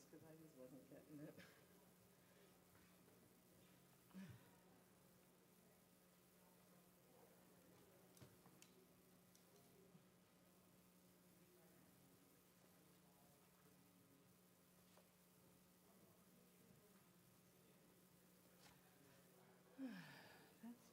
because I just wasn't getting it. That's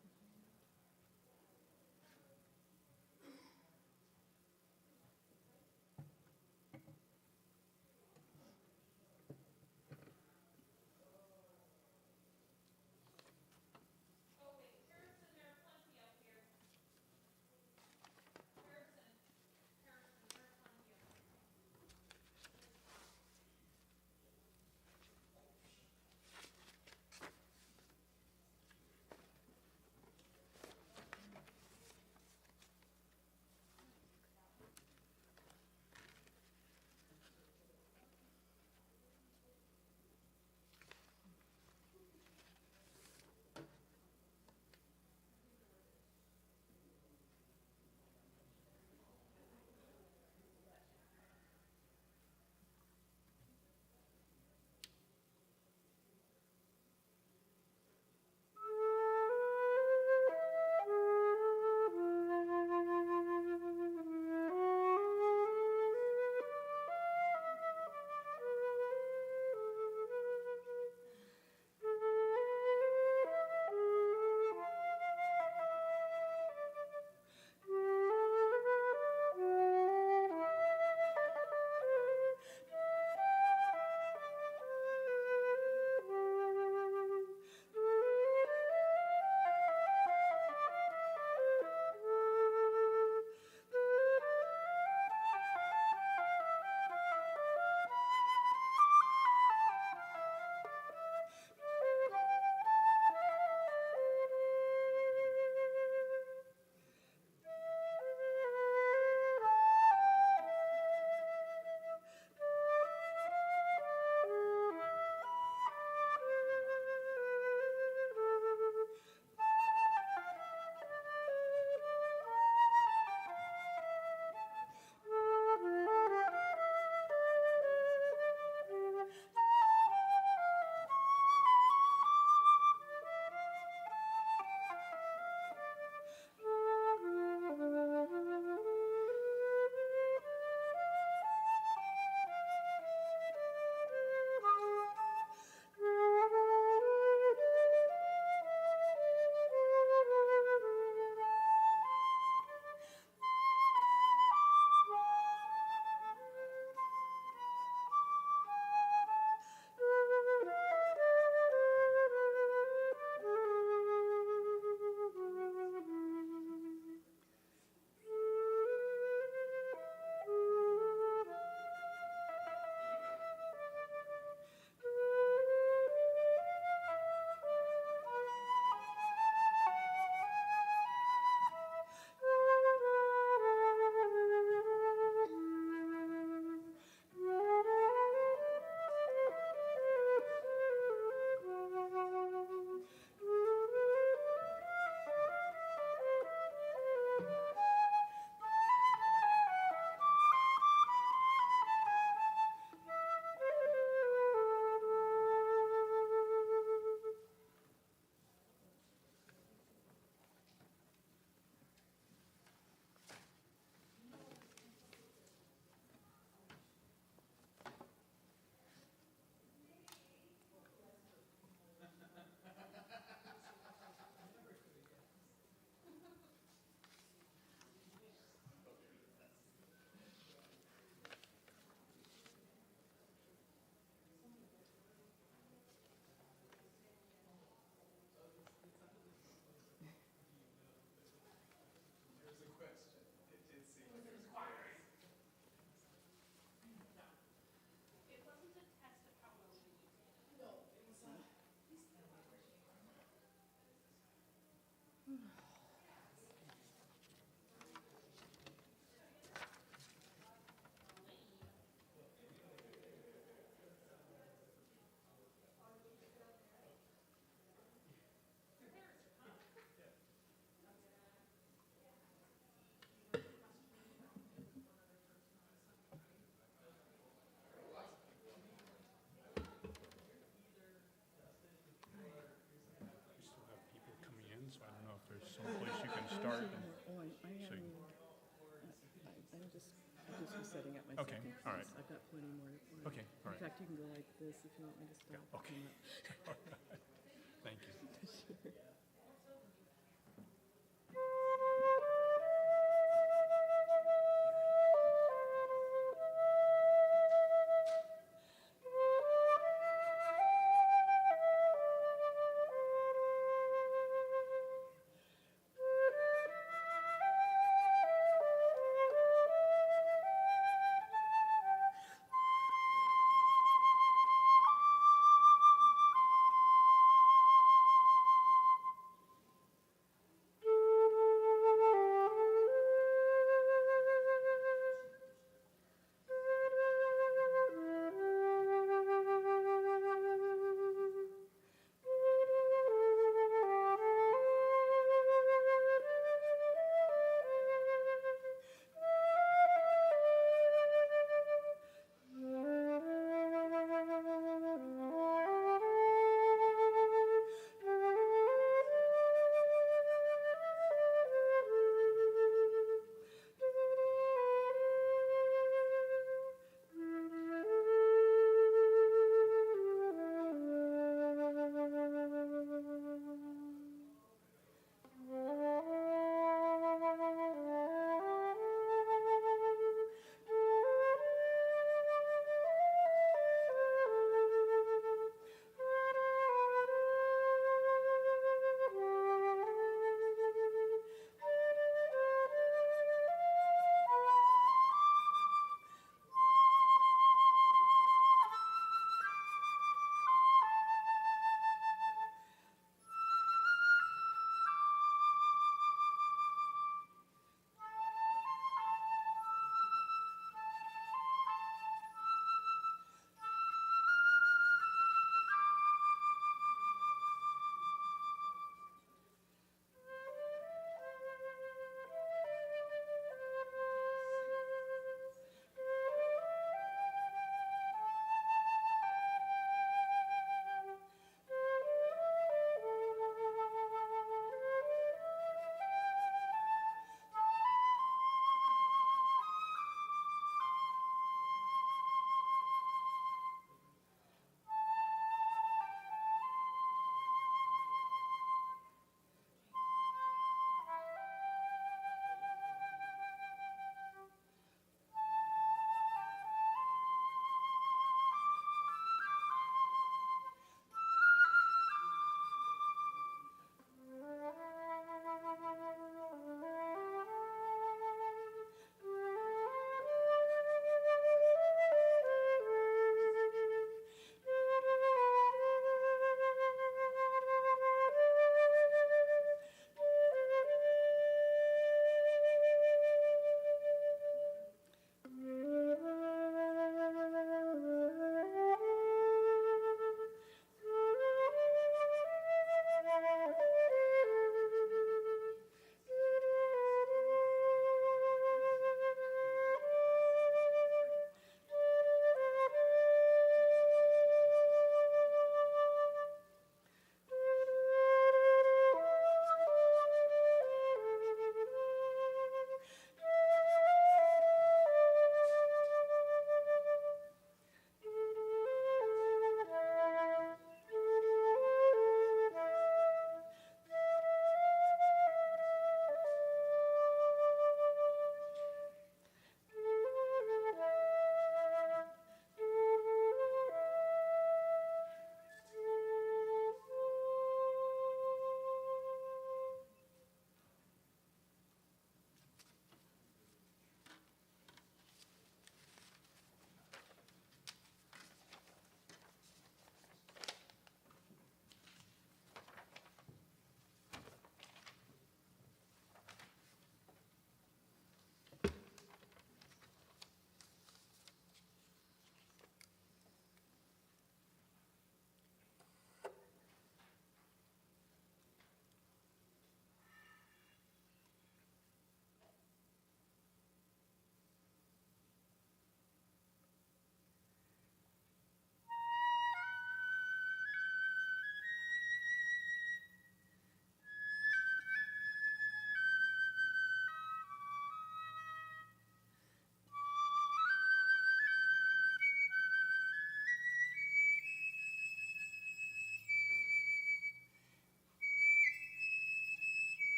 So you- I'm just was setting up my Okay, second all right. piece. I've got plenty more to play. Okay, all right. In fact, you can go like this if you want me to stop. Okay. Thank you. Sure.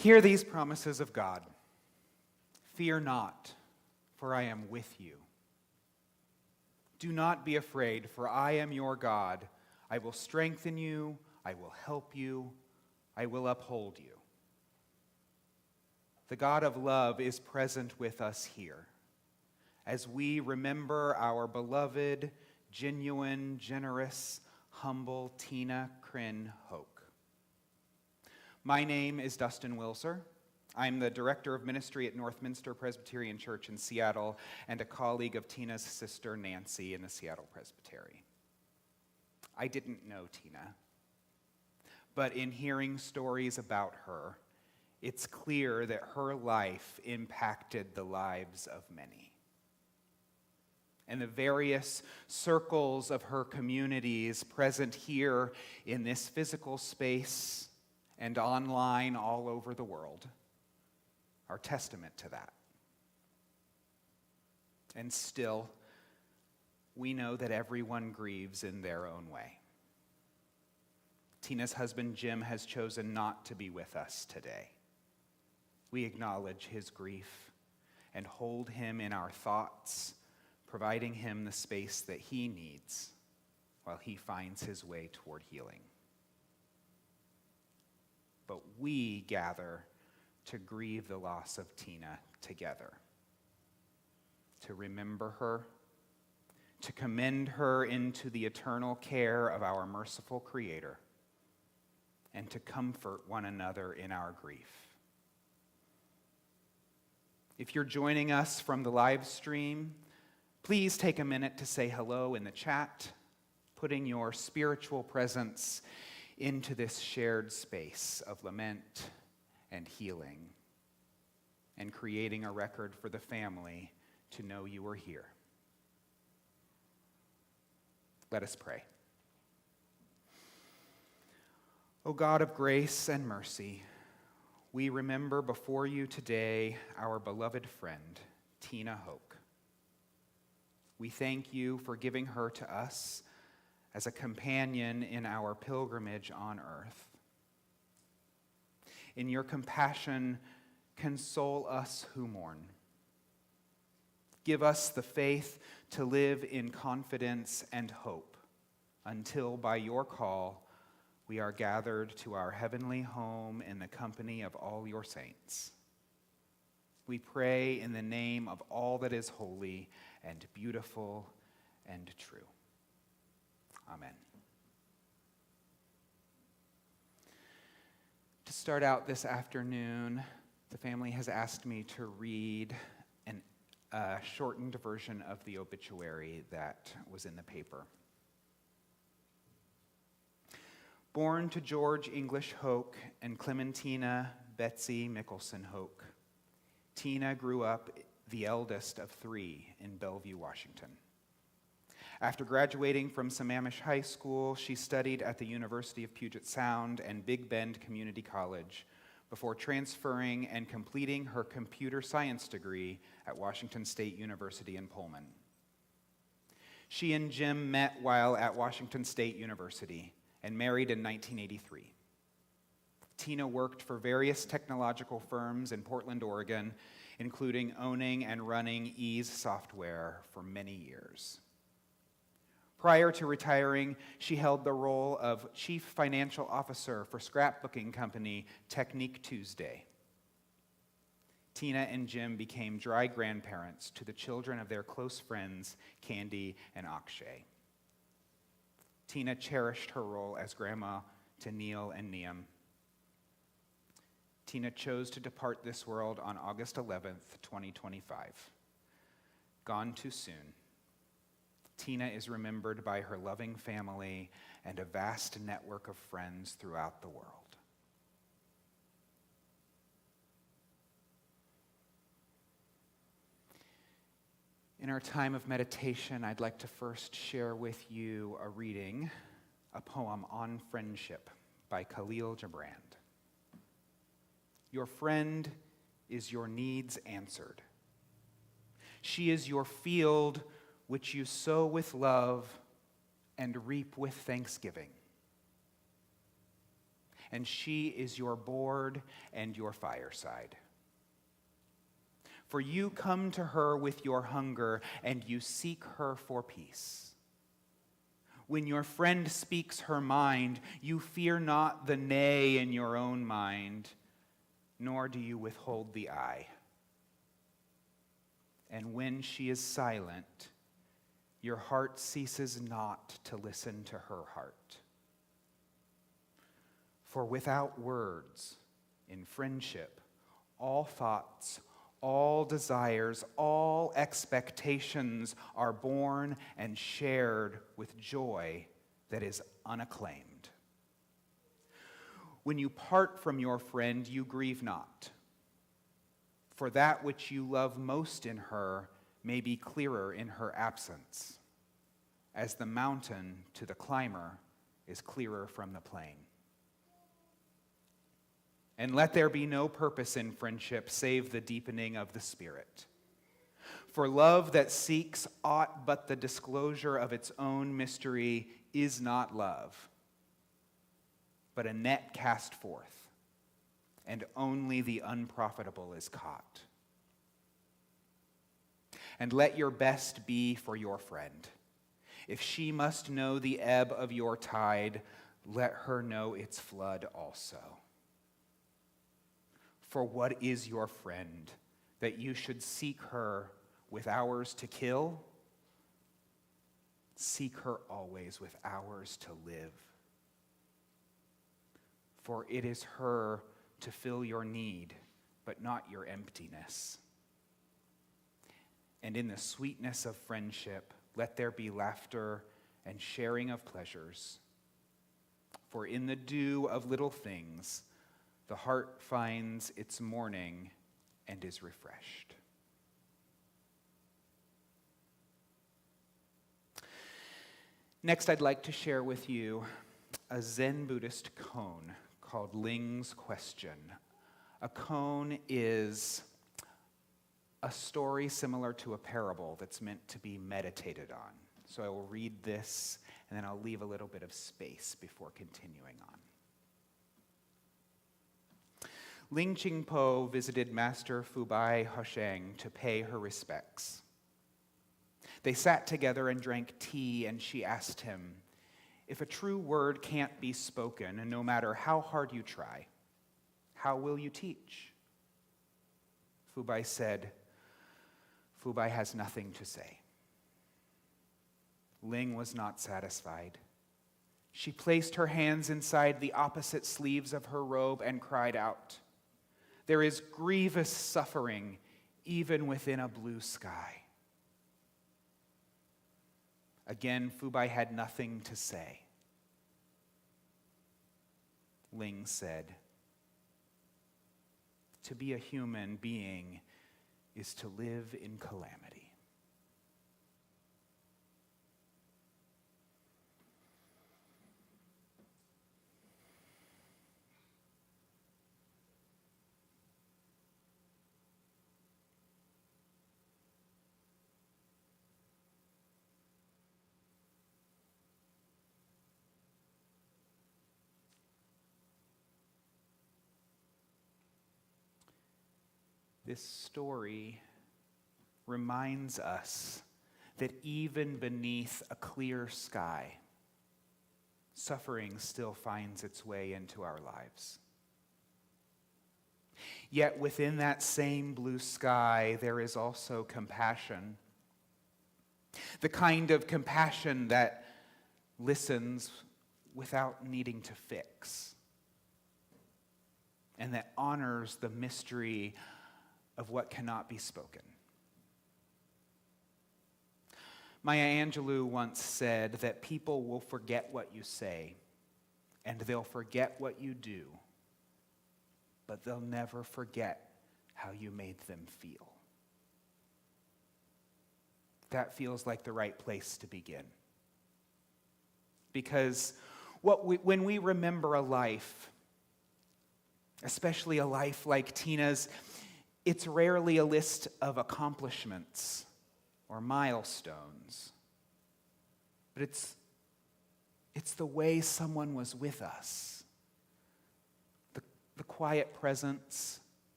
Hear these promises of God. Fear not, for I am with you. Do not be afraid, for I am your God. I will strengthen you, I will help you, I will uphold you. The God of love is present with us here as we remember our beloved, genuine, generous, humble Tena Krin Hoke. My name is Dustin Wilser. I'm the Director of Ministry at Northminster Presbyterian Church in Seattle and a colleague of Tina's sister Nancy in the Seattle Presbytery. I didn't know Tina, but in hearing stories about her, it's clear that her life impacted the lives of many. And the various circles of her communities present here in this physical space and online all over the world are testament to that. And still, we know that everyone grieves in their own way. Tina's husband, Jim, has chosen not to be with us today. We acknowledge his grief and hold him in our thoughts, providing him the space that he needs while he finds his way toward healing. But we gather to grieve the loss of Tina together, to remember her, to commend her into the eternal care of our merciful Creator, and to comfort one another in our grief. If you're joining us from the live stream, please take a minute to say hello in the chat, putting your spiritual presence into this shared space of lament and healing, and creating a record for the family to know you are here. Let us pray. O God of grace and mercy, we remember before you today our beloved friend, Tena Hoke. We thank you for giving her to us as a companion in our pilgrimage on earth. In your compassion, console us who mourn. Give us the faith to live in confidence and hope until, by your call, we are gathered to our heavenly home in the company of all your saints. We pray in the name of all that is holy and beautiful and true. Amen. To start out this afternoon, the family has asked me to read a shortened version of the obituary that was in the paper. Born to George English Hoke and Clementina Betsy Mickelson Hoke, Tena grew up the eldest of three in Bellevue, Washington. After graduating from Sammamish High School, she studied at the University of Puget Sound and Big Bend Community College before transferring and completing her computer science degree at Washington State University in Pullman. She and Jim met while at Washington State University and married in 1983. Tena worked for various technological firms in Portland, Oregon, including owning and running Ease Software for many years. Prior to retiring, she held the role of Chief Financial Officer for scrapbooking company Technique Tuesday. Tena and Jim became dry grandparents to the children of their close friends, Candy and Akshay. Tena cherished her role as grandma to Neil and Niam. Tena chose to depart this world on August 11th, 2025. Gone too soon. Tena is remembered by her loving family and a vast network of friends throughout the world. In our time of meditation, I'd like to first share with you a reading, a poem on friendship by Khalil Gibran. Your friend is your needs answered. She is your field which you sow with love and reap with thanksgiving. and she is your board and your fireside. For you come to her with your hunger, and you seek her for peace. When your friend speaks her mind, you fear not the nay in your own mind, nor do you withhold the I. And when she is silent, your heart ceases not to listen to her heart. For without words, in friendship, all thoughts, all desires, all expectations are born and shared with joy that is unacclaimed. When you part from your friend, you grieve not, for that which you love most in her may be clearer in her absence, as the mountain to the climber is clearer from the plain. And let there be no purpose in friendship save the deepening of the Spirit. For love that seeks aught but the disclosure of its own mystery is not love, but a net cast forth, and only the unprofitable is caught. And let your best be for your friend. If she must know the ebb of your tide, let her know its flood also. For what is your friend, that you should seek her with hours to kill? Seek her always with hours to live. For it is her to fill your need, but not your emptiness. And in the sweetness of friendship, let there be laughter and sharing of pleasures. For in the dew of little things, the heart finds its morning and is refreshed. Next, I'd like to share with you a Zen Buddhist koan called Ling's Question. A koan is a story similar to a parable that's meant to be meditated on. So I will read this, and then I'll leave a little bit of space before continuing on. Ling Qingpo visited Master Fubai Hosheng to pay her respects. They sat together and drank tea, and she asked him, "If a true word can't be spoken, and no matter how hard you try, how will you teach?" Fubai said, "Fubai has nothing to say." Ling was not satisfied. She placed her hands inside the opposite sleeves of her robe and cried out, "There is grievous suffering even within a blue sky." Again, Fubai had nothing to say. Ling said, "To be a human being is to live in calamity." This story reminds us that even beneath a clear sky, suffering still finds its way into our lives. Yet within that same blue sky, there is also compassion. The kind of compassion that listens without needing to fix, and that honors the mystery of what cannot be spoken. Maya Angelou once said that people will forget what you say, and they'll forget what you do, but they'll never forget how you made them feel. That feels like the right place to begin. Because when we remember a life, especially a life like Tina's, it's rarely a list of accomplishments or milestones, but it's the way someone was with us, the quiet presence,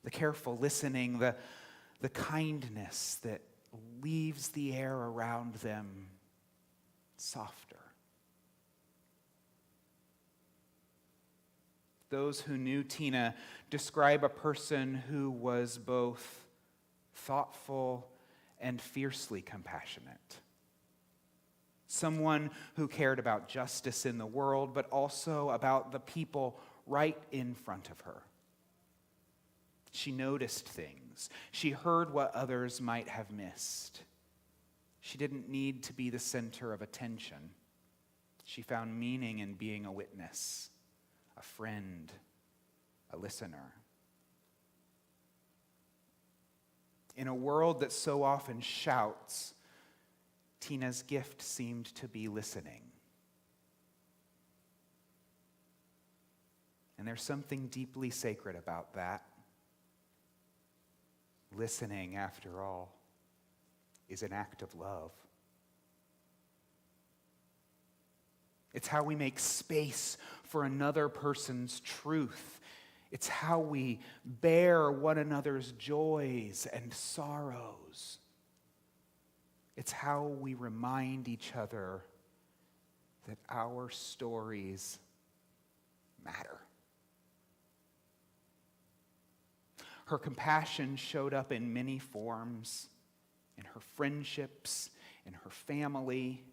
the careful listening, the kindness that leaves the air around them softer. Those who knew Tena describe a person who was both thoughtful and fiercely compassionate. Someone who cared about justice in the world, but also about the people right in front of her. She noticed things. She heard what others might have missed. She didn't need to be the center of attention. She found meaning in being a witness, a friend, a listener. In a world that so often shouts, Tena's gift seemed to be listening. And there's something deeply sacred about that. Listening, after all, is an act of love. It's how we make space for another person's truth. It's how we bear one another's joys and sorrows. It's how we remind each other that our stories matter. Her compassion showed up in many forms, in her friendships, in her family,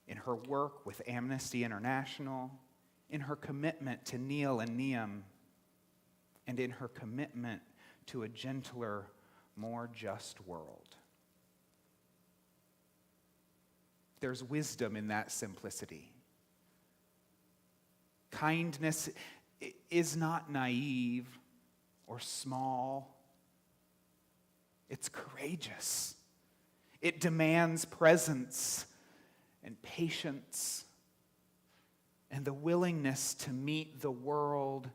in her work with Amnesty International, in her commitment to Neil and Niam, and in her commitment to a gentler, more just world. There's wisdom in that simplicity. Kindness is not naive or small. It's courageous. It demands presence and patience and the willingness to meet the world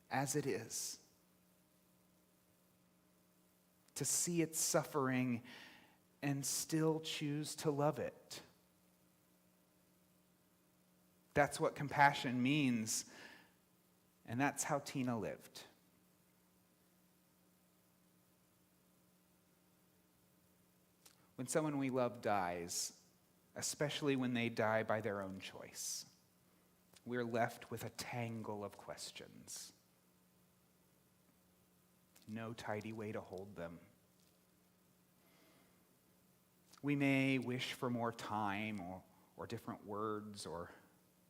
as it is, to see its suffering and still choose to love it. That's what compassion means, and that's how Tena lived. When someone we love dies, especially when they die by their own choice, we're left with a tangle of questions. No tidy way to hold them. We may wish for more time or different words or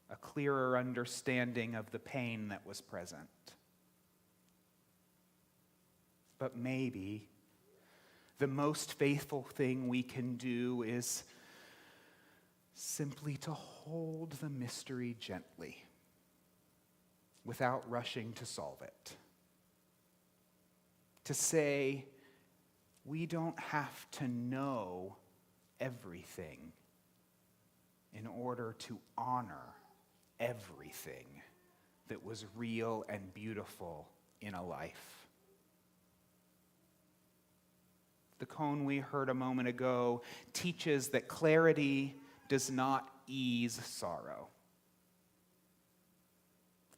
a clearer understanding of the pain that was present. But maybe the most faithful thing we can do is simply to hold the mystery gently without rushing to solve it. To say, we don't have to know everything in order to honor everything that was real and beautiful in a life. The koan we heard a moment ago teaches that clarity does not ease sorrow.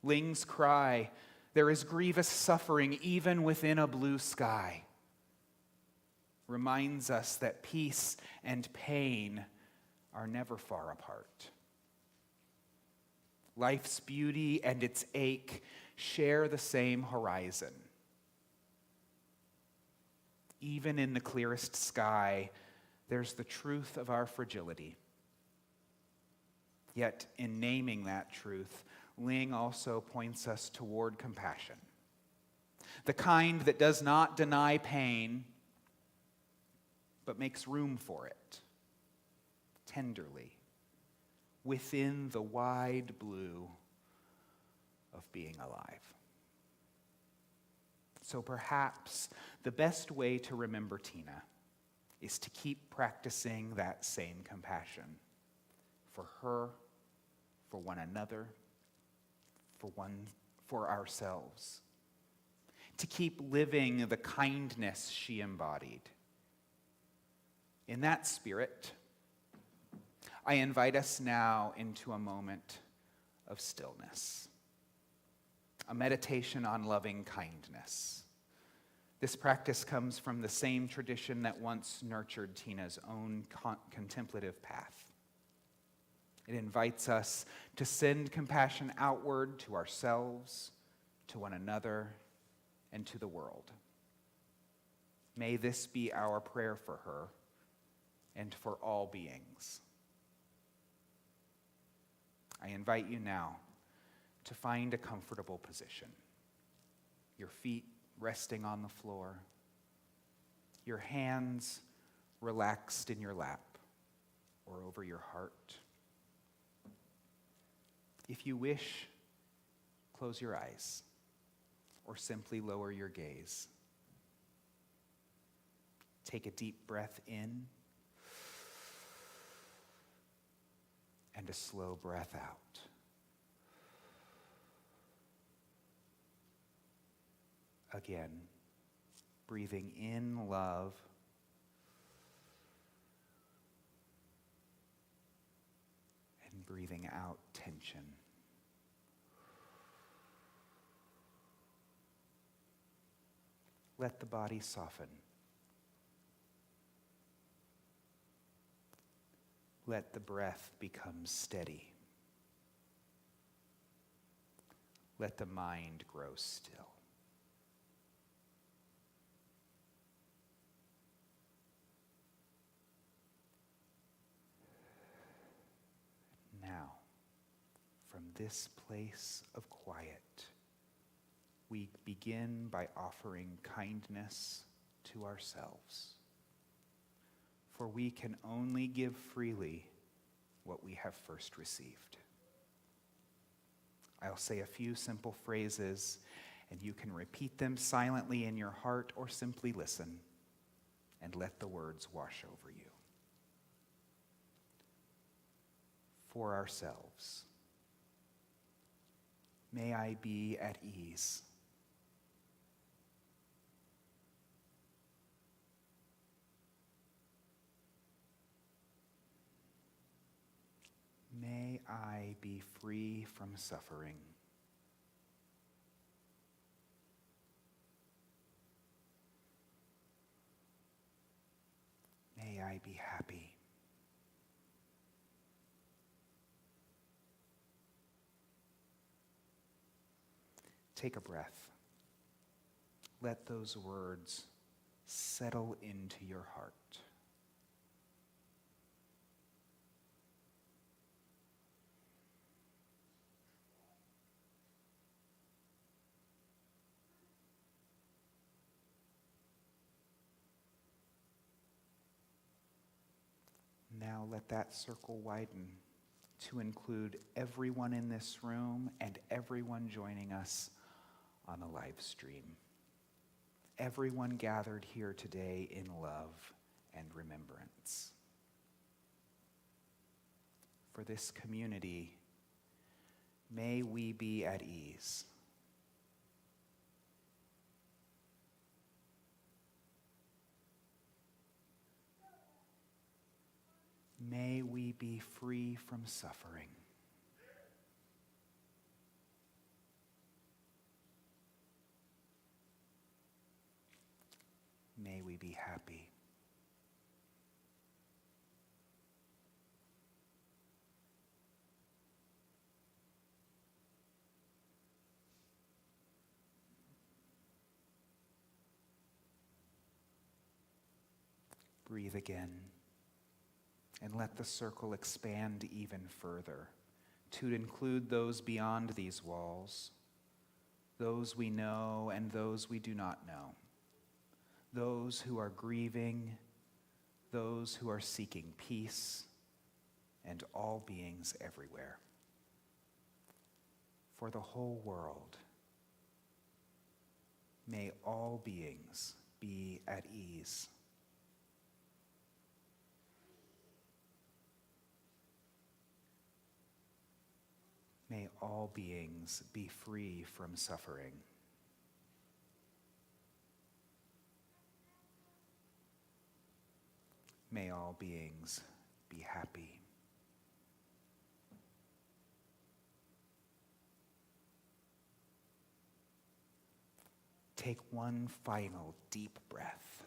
Ling's cry, there is grievous suffering even within a blue sky, reminds us that peace and pain are never far apart. Life's beauty and its ache share the same horizon. Even in the clearest sky, there's the truth of our fragility. Yet, in naming that truth, Ling also points us toward compassion. The kind that does not deny pain, but makes room for it, tenderly, within the wide blue of being alive. So perhaps the best way to remember Tena is to keep practicing that same compassion for her, for one another, for ourselves. To keep living the kindness she embodied. In that spirit, I invite us now into a moment of stillness. a meditation on loving kindness. This practice comes from the same tradition that once nurtured Tena's own contemplative path. It invites us to send compassion outward to ourselves, to one another, and to the world. May this be our prayer for her and for all beings. I invite you now to find a comfortable position. Your feet resting on the floor, your hands relaxed in your lap or over your heart. If you wish, close your eyes or simply lower your gaze. Take a deep breath in and a slow breath out. Again, breathing in love and breathing out tension. Let the body soften. Let the breath become steady. Let the mind grow still. Now, from this place of quiet, we begin by offering kindness to ourselves. For we can only give freely what we have first received. I'll say a few simple phrases, and you can repeat them silently in your heart or simply listen and let the words wash over you. For ourselves, may I be at ease. May I be free from suffering. May I be happy. Take a breath. Let those words settle into your heart. Now let that circle widen to include everyone in this room and everyone joining us on the live stream. Everyone gathered here today in love and remembrance. For this community, may we be at ease. May we be free from suffering. May we be happy. Breathe again. And let the circle expand even further to include those beyond these walls, those we know and those we do not know, those who are grieving, those who are seeking peace, and all beings everywhere. For the whole world, may all beings be at ease. May all beings be free from suffering. May all beings be happy. take one final deep breath,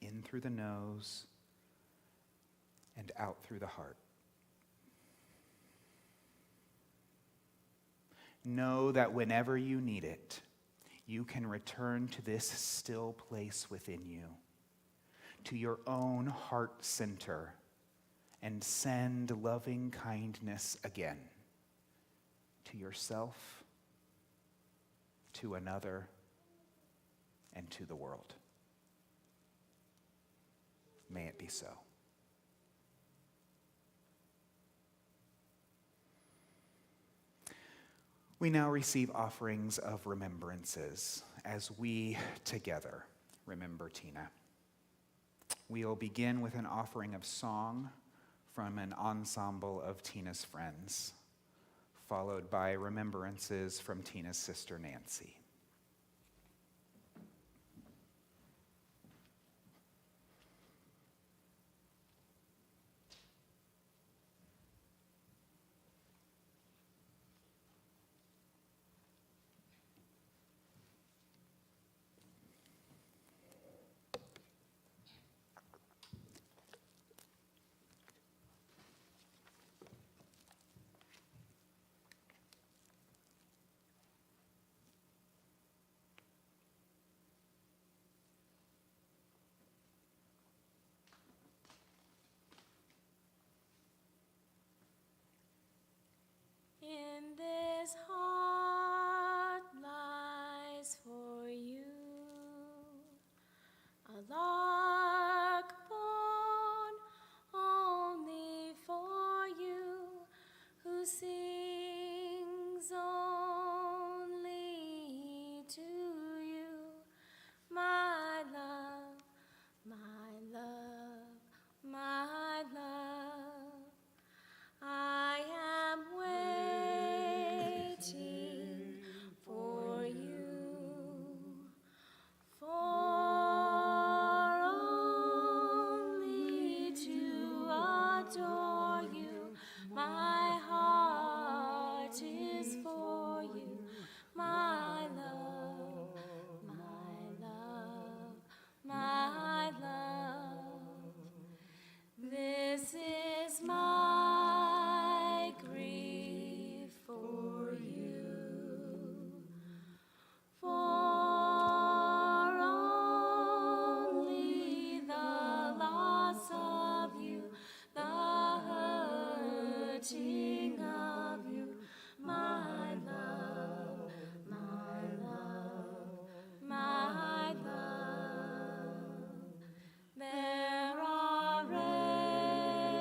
in through the nose and out through the heart. Know that whenever you need it, you can return to this still place within you, to your own heart center, and send loving kindness again to yourself, to another, and to the world. May it be so. We now receive offerings of remembrances as we together remember Tena. We'll begin with an offering of song from an ensemble of Tena's friends, followed by remembrances from Tena's sister Nancy. In this heart lies for you a lark born only for you, who sings only to you, my love, my love, my love. I am waiting for you, for only to adore you. My heart is for you, my love, my love, my love. This is my grief for you, for only the loss of you, the hurting of you, my love, my love, my love. There are rays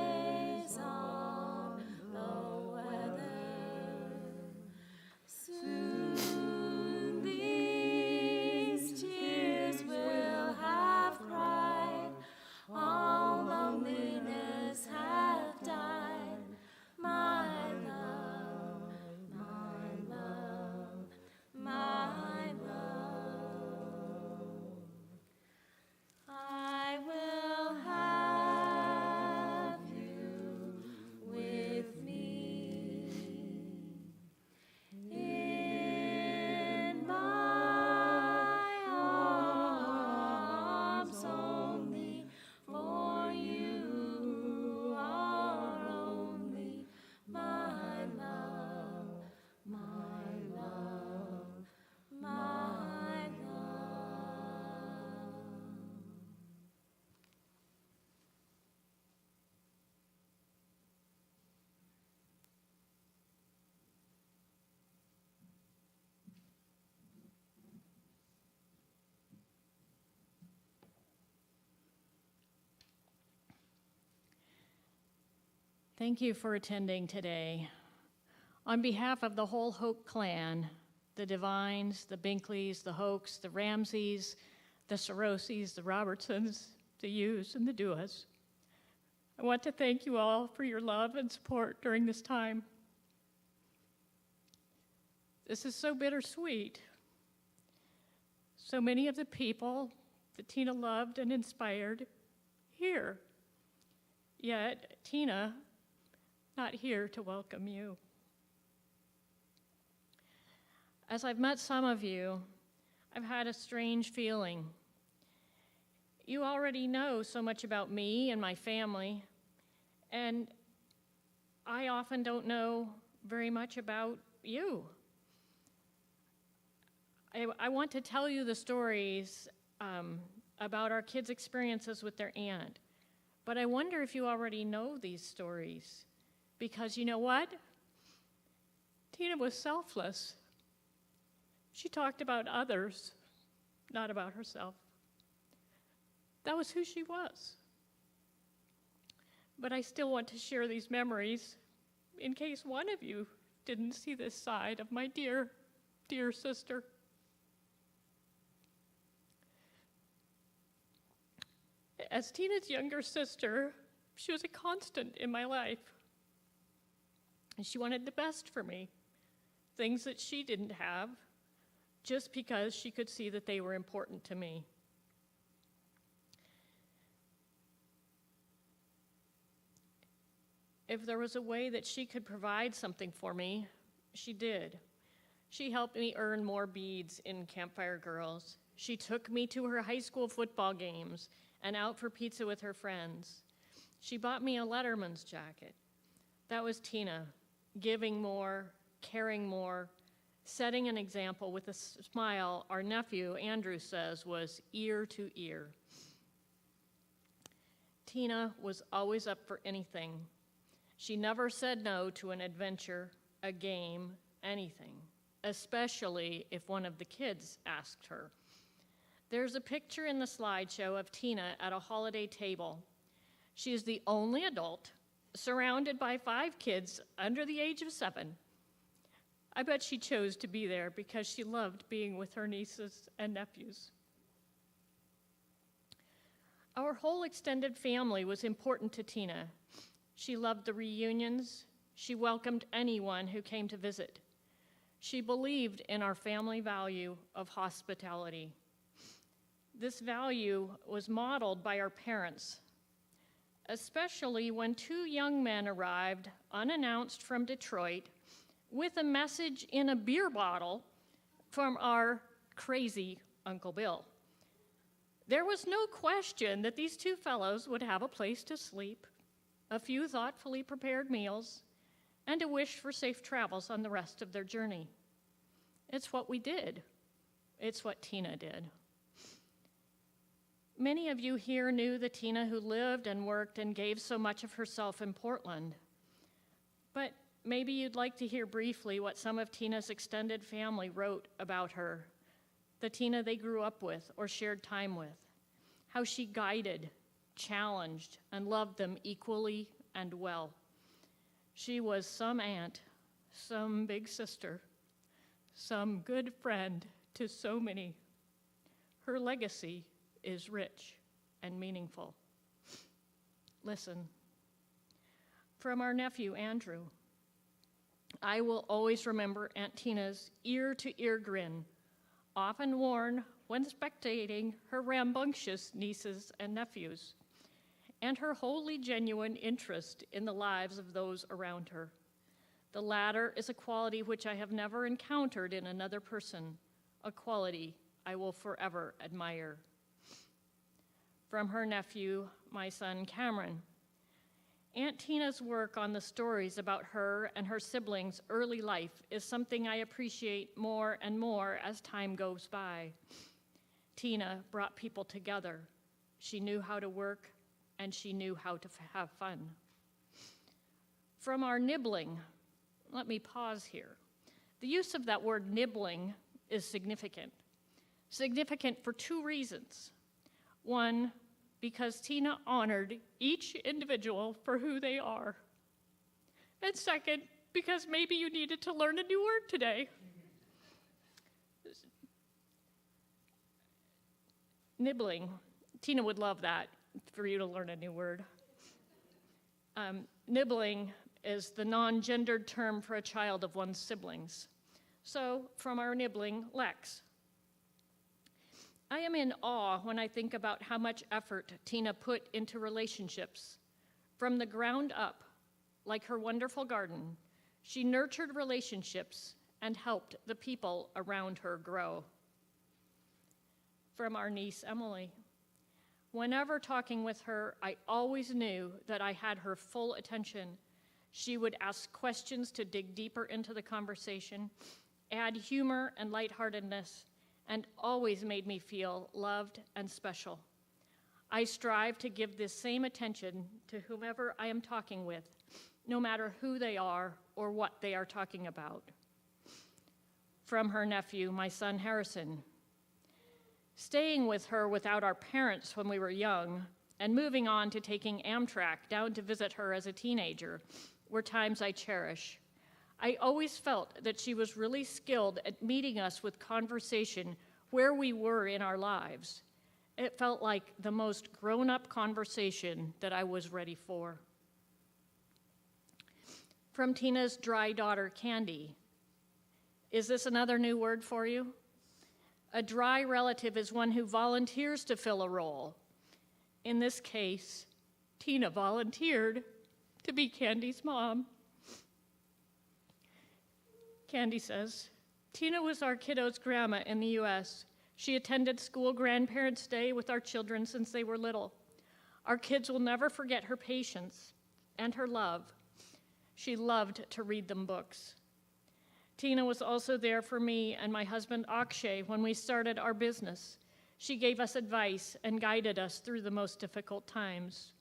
on the weather. Soon these tears will have cried. All loneliness hath died. My love, my love, my love. I will have you with me in my arms only, for you are only my love, my love, my love. Thank you for attending today. On behalf of the whole Hoke clan, the Devines, the Binkleys, the Hokes, the Ramseys, the Sorosies, the Robertsons, the Hughes, and the Duas, I want to thank you all for your love and support during this time. This is so bittersweet. So many of the people that Tena loved and inspired here, yet Tena not here to welcome you. As I've met some of you, I've had a strange feeling. You already know so much about me and my family, and I often don't know very much about you. I want to tell you the stories about our kids' experiences with their aunt, but I wonder if you already know these stories, because you know what? Tina was selfless. She talked about others, not about herself. That was who she was. But I still want to share these memories in case one of you didn't see this side of my dear, dear sister. As Tina's younger sister, she was a constant in my life. And she wanted the best for me, things that she didn't have, just because she could see that they were important to me. If there was a way that she could provide something for me, she did. She helped me earn more beads in Campfire Girls. She took me to her high school football games and out for pizza with her friends. She bought me a Letterman's jacket. That was Tina, giving more, caring more, setting an example with a smile our nephew, Andrew, says was ear to ear. Tina was always up for anything. She never said no to an adventure, a game, anything, especially if one of the kids asked her. There's a picture in the slideshow of Tina at a holiday table. She is the only adult, surrounded by 5 kids under the age of 7. I bet she chose to be there because she loved being with her nieces and nephews. Our whole extended family was important to Tina. She loved the reunions. She welcomed anyone who came to visit. She believed in our family value of hospitality. This value was modeled by our parents, especially when 2 young men arrived unannounced from Detroit with a message in a beer bottle from our crazy Uncle Bill. There was no question that these 2 fellows would have a place to sleep, a few thoughtfully prepared meals, and a wish for safe travels on the rest of their journey. It's what we did. It's what Tina did. Many of you here knew the Tina who lived and worked and gave so much of herself in Portland. But maybe you'd like to hear briefly what some of Tina's extended family wrote about her, the Tina they grew up with or shared time with, how she guided, challenged, and loved them equally and well. She was some aunt, some big sister, some good friend to so many. Her legacy is rich and meaningful. Listen. From our nephew, Andrew, I will always remember Aunt Tina's ear-to-ear grin, often worn when spectating her rambunctious nieces and nephews, and her wholly genuine interest in the lives of those around her. The latter is a quality which I have never encountered in another person, a quality I will forever admire. From her nephew, my son Cameron, Aunt Tina's work on the stories about her and her siblings' early life is something I appreciate more and more as time goes by. Tina brought people together. She knew how to work, and she knew how to have fun. From our nibbling, let me pause here. The use of that word nibbling is significant. Significant for 2 reasons. One, because Tina honored each individual for who they are. And second, because maybe you needed to learn a new word today. Nibbling. Tina would love that, for you to learn a new word. Nibbling is the non-gendered term for a child of one's siblings. So, from our nibbling, Lex. I am in awe when I think about how much effort Tina put into relationships. From the ground up, like her wonderful garden, she nurtured relationships and helped the people around her grow. From our niece, Emily. Whenever talking with her, I always knew that I had her full attention. She would ask questions to dig deeper into the conversation, add humor and lightheartedness, and always made me feel loved and special. I strive to give this same attention to whomever I am talking with, no matter who they are or what they are talking about. From her nephew, my son Harrison. Staying with her without our parents when we were young and moving on to taking Amtrak down to visit her as a teenager were times I cherish. I always felt that she was really skilled at meeting us with conversation where we were in our lives. It felt like the most grown-up conversation that I was ready for. From Tina's dry daughter, Candy. Is this another new word for you? A dry relative is one who volunteers to fill a role. In this case, Tina volunteered to be Candy's mom. Candy says, Tina was our kiddos' grandma in the U.S. She attended school Grandparents' Day with our children since they were little. Our kids will never forget her patience and her love. She loved to read them books. Tina was also there for me and my husband Akshay when we started our business. She gave us advice and guided us through the most difficult times.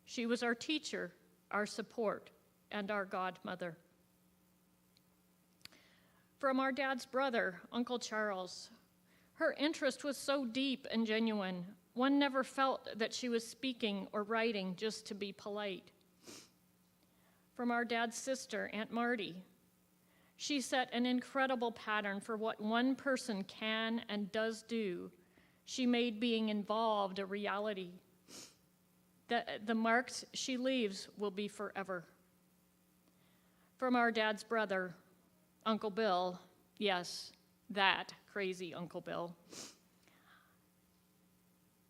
She was our teacher, our support, and our godmother. From our dad's brother, Uncle Charles. Her interest was so deep and genuine. One never felt that she was speaking or writing just to be polite. From our dad's sister, Aunt Marty. She set an incredible pattern for what one person can and does do. She made being involved a reality. The marks she leaves will be forever. From our dad's brother, Uncle Bill, yes, that crazy Uncle Bill.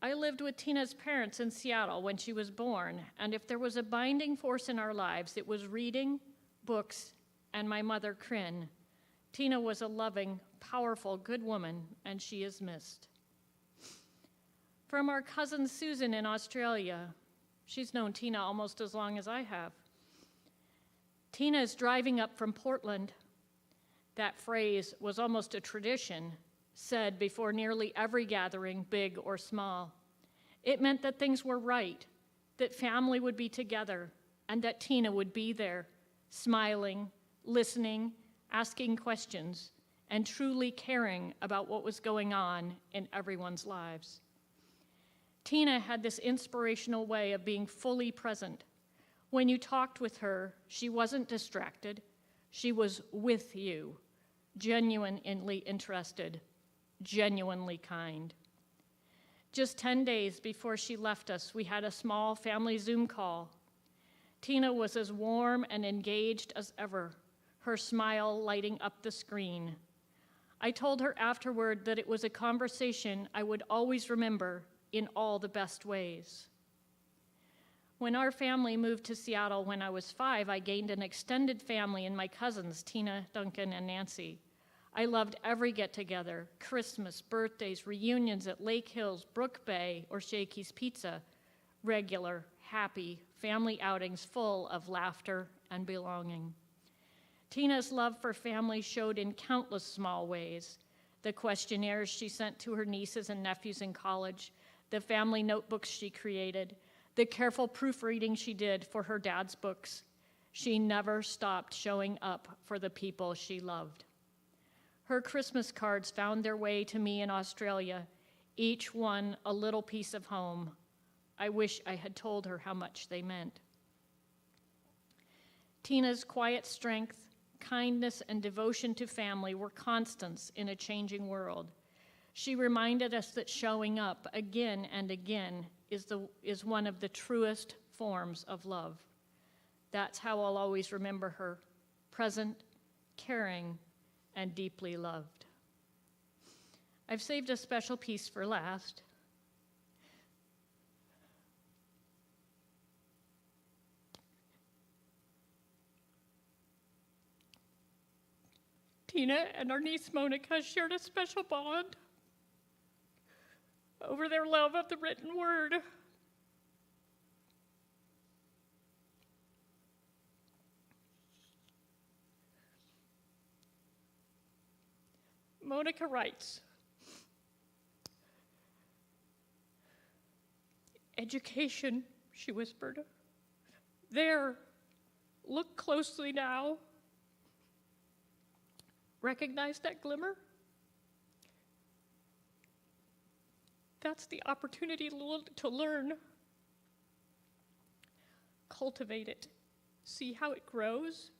I lived with Tina's parents in Seattle when she was born, and if there was a binding force in our lives, it was reading, books, and my mother, Krin. Tina was a loving, powerful, good woman, and she is missed. From our cousin Susan in Australia. She's known Tina almost as long as I have. Tina is driving up from Portland. That phrase was almost a tradition, said before nearly every gathering, big or small. It meant that things were right, that family would be together, and that Tina would be there, smiling, listening, asking questions, and truly caring about what was going on in everyone's lives. Tina had this inspirational way of being fully present. When you talked with her, she wasn't distracted. She was with you, genuinely interested, genuinely kind. Just 10 days before she left us, we had a small family Zoom call. Tina was as warm and engaged as ever, her smile lighting up the screen. I told her afterward that it was a conversation I would always remember in all the best ways. When our family moved to Seattle when I was 5, I gained an extended family in my cousins, Tina, Duncan, and Nancy. I loved every get-together, Christmas, birthdays, reunions at Lake Hills, Brook Bay, or Shakey's Pizza, regular, happy family outings full of laughter and belonging. Tina's love for family showed in countless small ways. The questionnaires she sent to her nieces and nephews in college, the family notebooks she created, the careful proofreading she did for her dad's books. She never stopped showing up for the people she loved. Her Christmas cards found their way to me in Australia, each one a little piece of home. I wish I had told her how much they meant. Tina's quiet strength, kindness, and devotion to family were constants in a changing world. She reminded us that showing up again and again is one of the truest forms of love. That's how I'll always remember her, present, caring, and deeply loved. I've saved a special piece for last. Tina and our niece Monica shared a special bond. over their love of the written word. Monica writes, "Education," she whispered. "There, look closely now. Recognize that glimmer? That's the opportunity to learn. Cultivate it. See how it grows?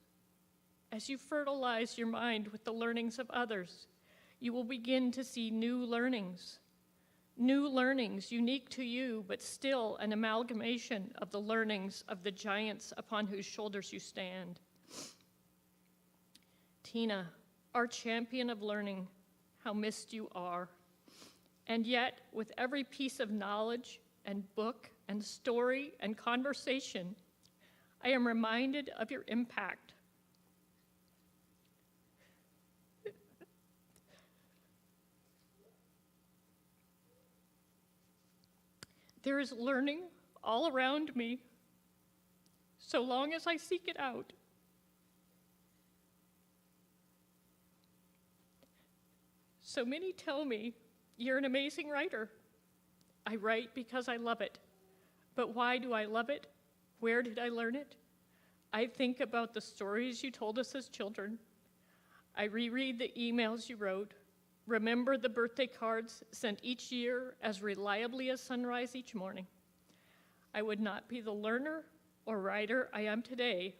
As you fertilize your mind with the learnings of others, you will begin to see new learnings unique to you, but still an amalgamation of the learnings of the giants upon whose shoulders you stand. Tena, our champion of learning, how missed you are. And yet, with every piece of knowledge and book and story and conversation, I am reminded of your impact. There is learning all around me, so long as I seek it out. So many tell me, you're an amazing writer. I write because I love it. But why do I love it? Where did I learn it? I think about the stories you told us as children. I reread the emails you wrote, remember the birthday cards sent each year as reliably as sunrise each morning. I would not be the learner or writer I am today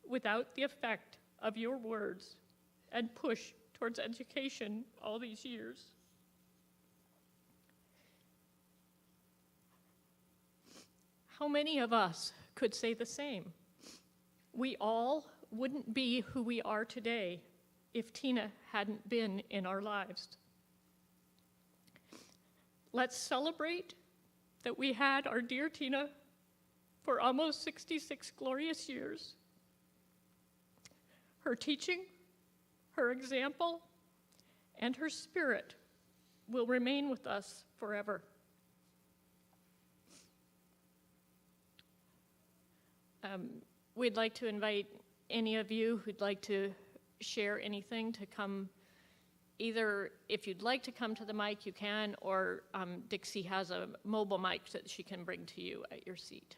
without the effect of your words and push towards education all these years. How many of us could say the same? We all wouldn't be who we are today if Tena hadn't been in our lives. Let's celebrate that we had our dear Tena for almost 66 glorious years. Her teaching, her example, and her spirit will remain with us forever. We'd like to invite any of you who'd like to share anything to come. Either if you'd like to come to the mic, you can, or Dixie has a mobile mic that she can bring to you at your seat.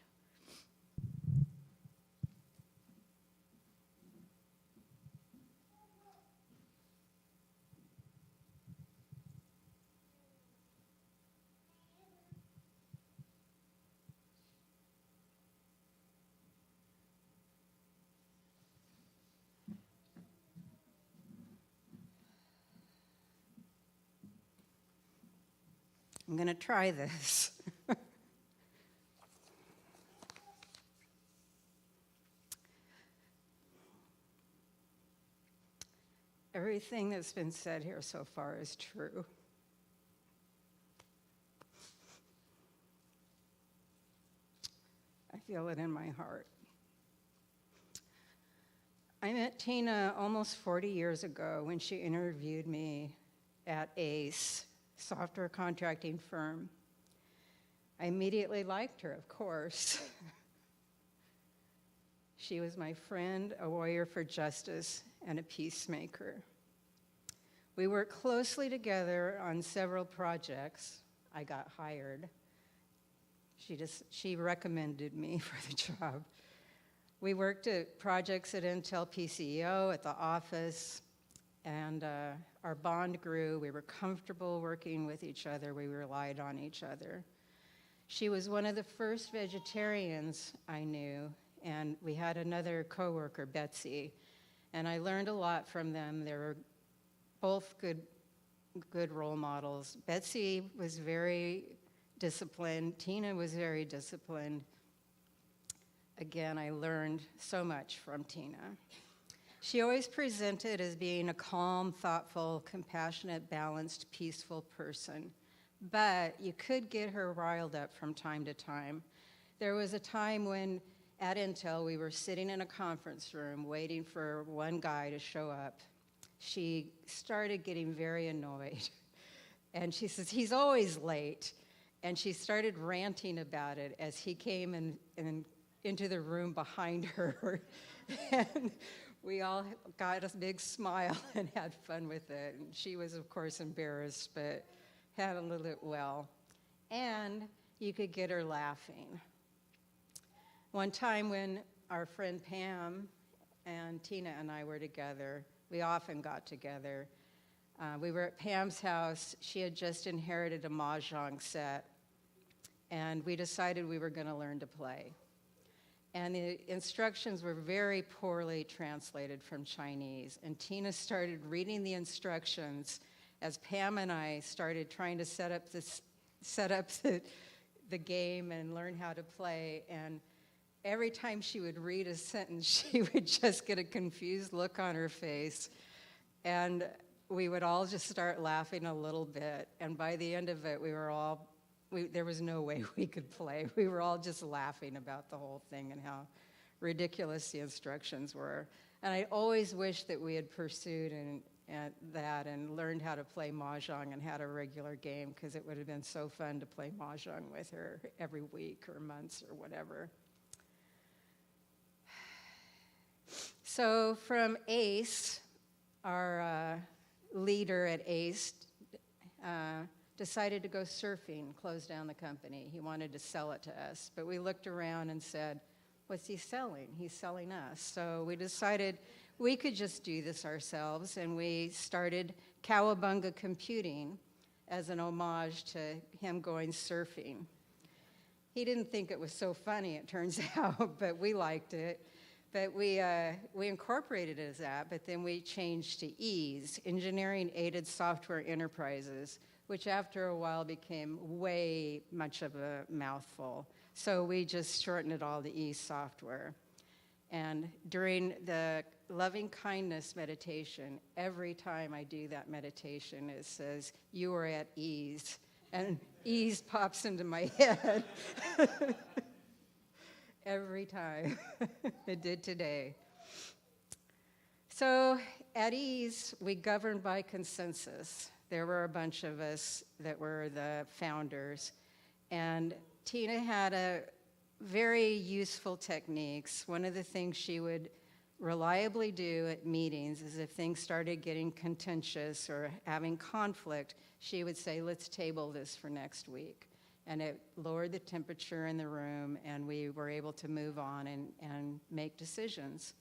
I'm going to try this. Everything that's been said here so far is true. I feel it in my heart. I met Tena almost 40 years ago when she interviewed me at ACE, software contracting firm. I immediately liked her, of course. She was my friend, a warrior for justice, and a peacemaker. We worked closely together on several projects. I got hired. She recommended me for the job. We worked at projects at Intel PCEO, at the office, and our bond grew. We were comfortable working with each other. We relied on each other. She was one of the first vegetarians I knew, and we had another coworker, Betsy, and I learned a lot from them. They were both good role models. Betsy was very disciplined. Tena was very disciplined. Again, I learned so much from Tena. She always presented as being a calm, thoughtful, compassionate, balanced, peaceful person. But you could get her riled up from time to time. There was a time when at Intel we were sitting in a conference room waiting for one guy to show up. She started getting very annoyed. And she says, he's always late. And she started ranting about it as he came and into the room behind her. And we all got a big smile and had fun with it. And she was, of course, embarrassed, but handled it well. And you could get her laughing. One time when our friend Pam and Tina and I were together, we often got together. We were at Pam's house. She had just inherited a mahjong set, and we decided we were going to learn to play. And the instructions were very poorly translated from Chinese, and Tina started reading the instructions as Pam and I started trying to set up the game and learn how to play. And every time she would read a sentence, she would just get a confused look on her face. And we would all just start laughing a little bit. And by the end of it, there was no way we could play. We were all just laughing about the whole thing and how ridiculous the instructions were. And I always wished that we had pursued that and learned how to play mahjong and had a regular game, because it would have been so fun to play mahjong with her every week or months or whatever. So from ACE, our leader at ACE decided to go surfing, close down the company. He wanted to sell it to us, but we looked around and said, what's he selling? He's selling us. So we decided we could just do this ourselves, and we started Cowabunga Computing as an homage to him going surfing. He didn't think it was so funny, it turns out, but we liked it. But we incorporated it as that, but then we changed to EASE, Engineering Aided Software Enterprises, which after a while became way much of a mouthful. So we just shortened it all to EASE software. And during the loving kindness meditation, every time I do that meditation, it says, you are at ease. And ease pops into my head. Every time. It did today. So at EASE, we governed by consensus. There were a bunch of us that were the founders. And Tina had a very useful techniques. One of the things she would reliably do at meetings is if things started getting contentious or having conflict, she would say, let's table this for next week. And it lowered the temperature in the room, and we were able to move on and make decisions.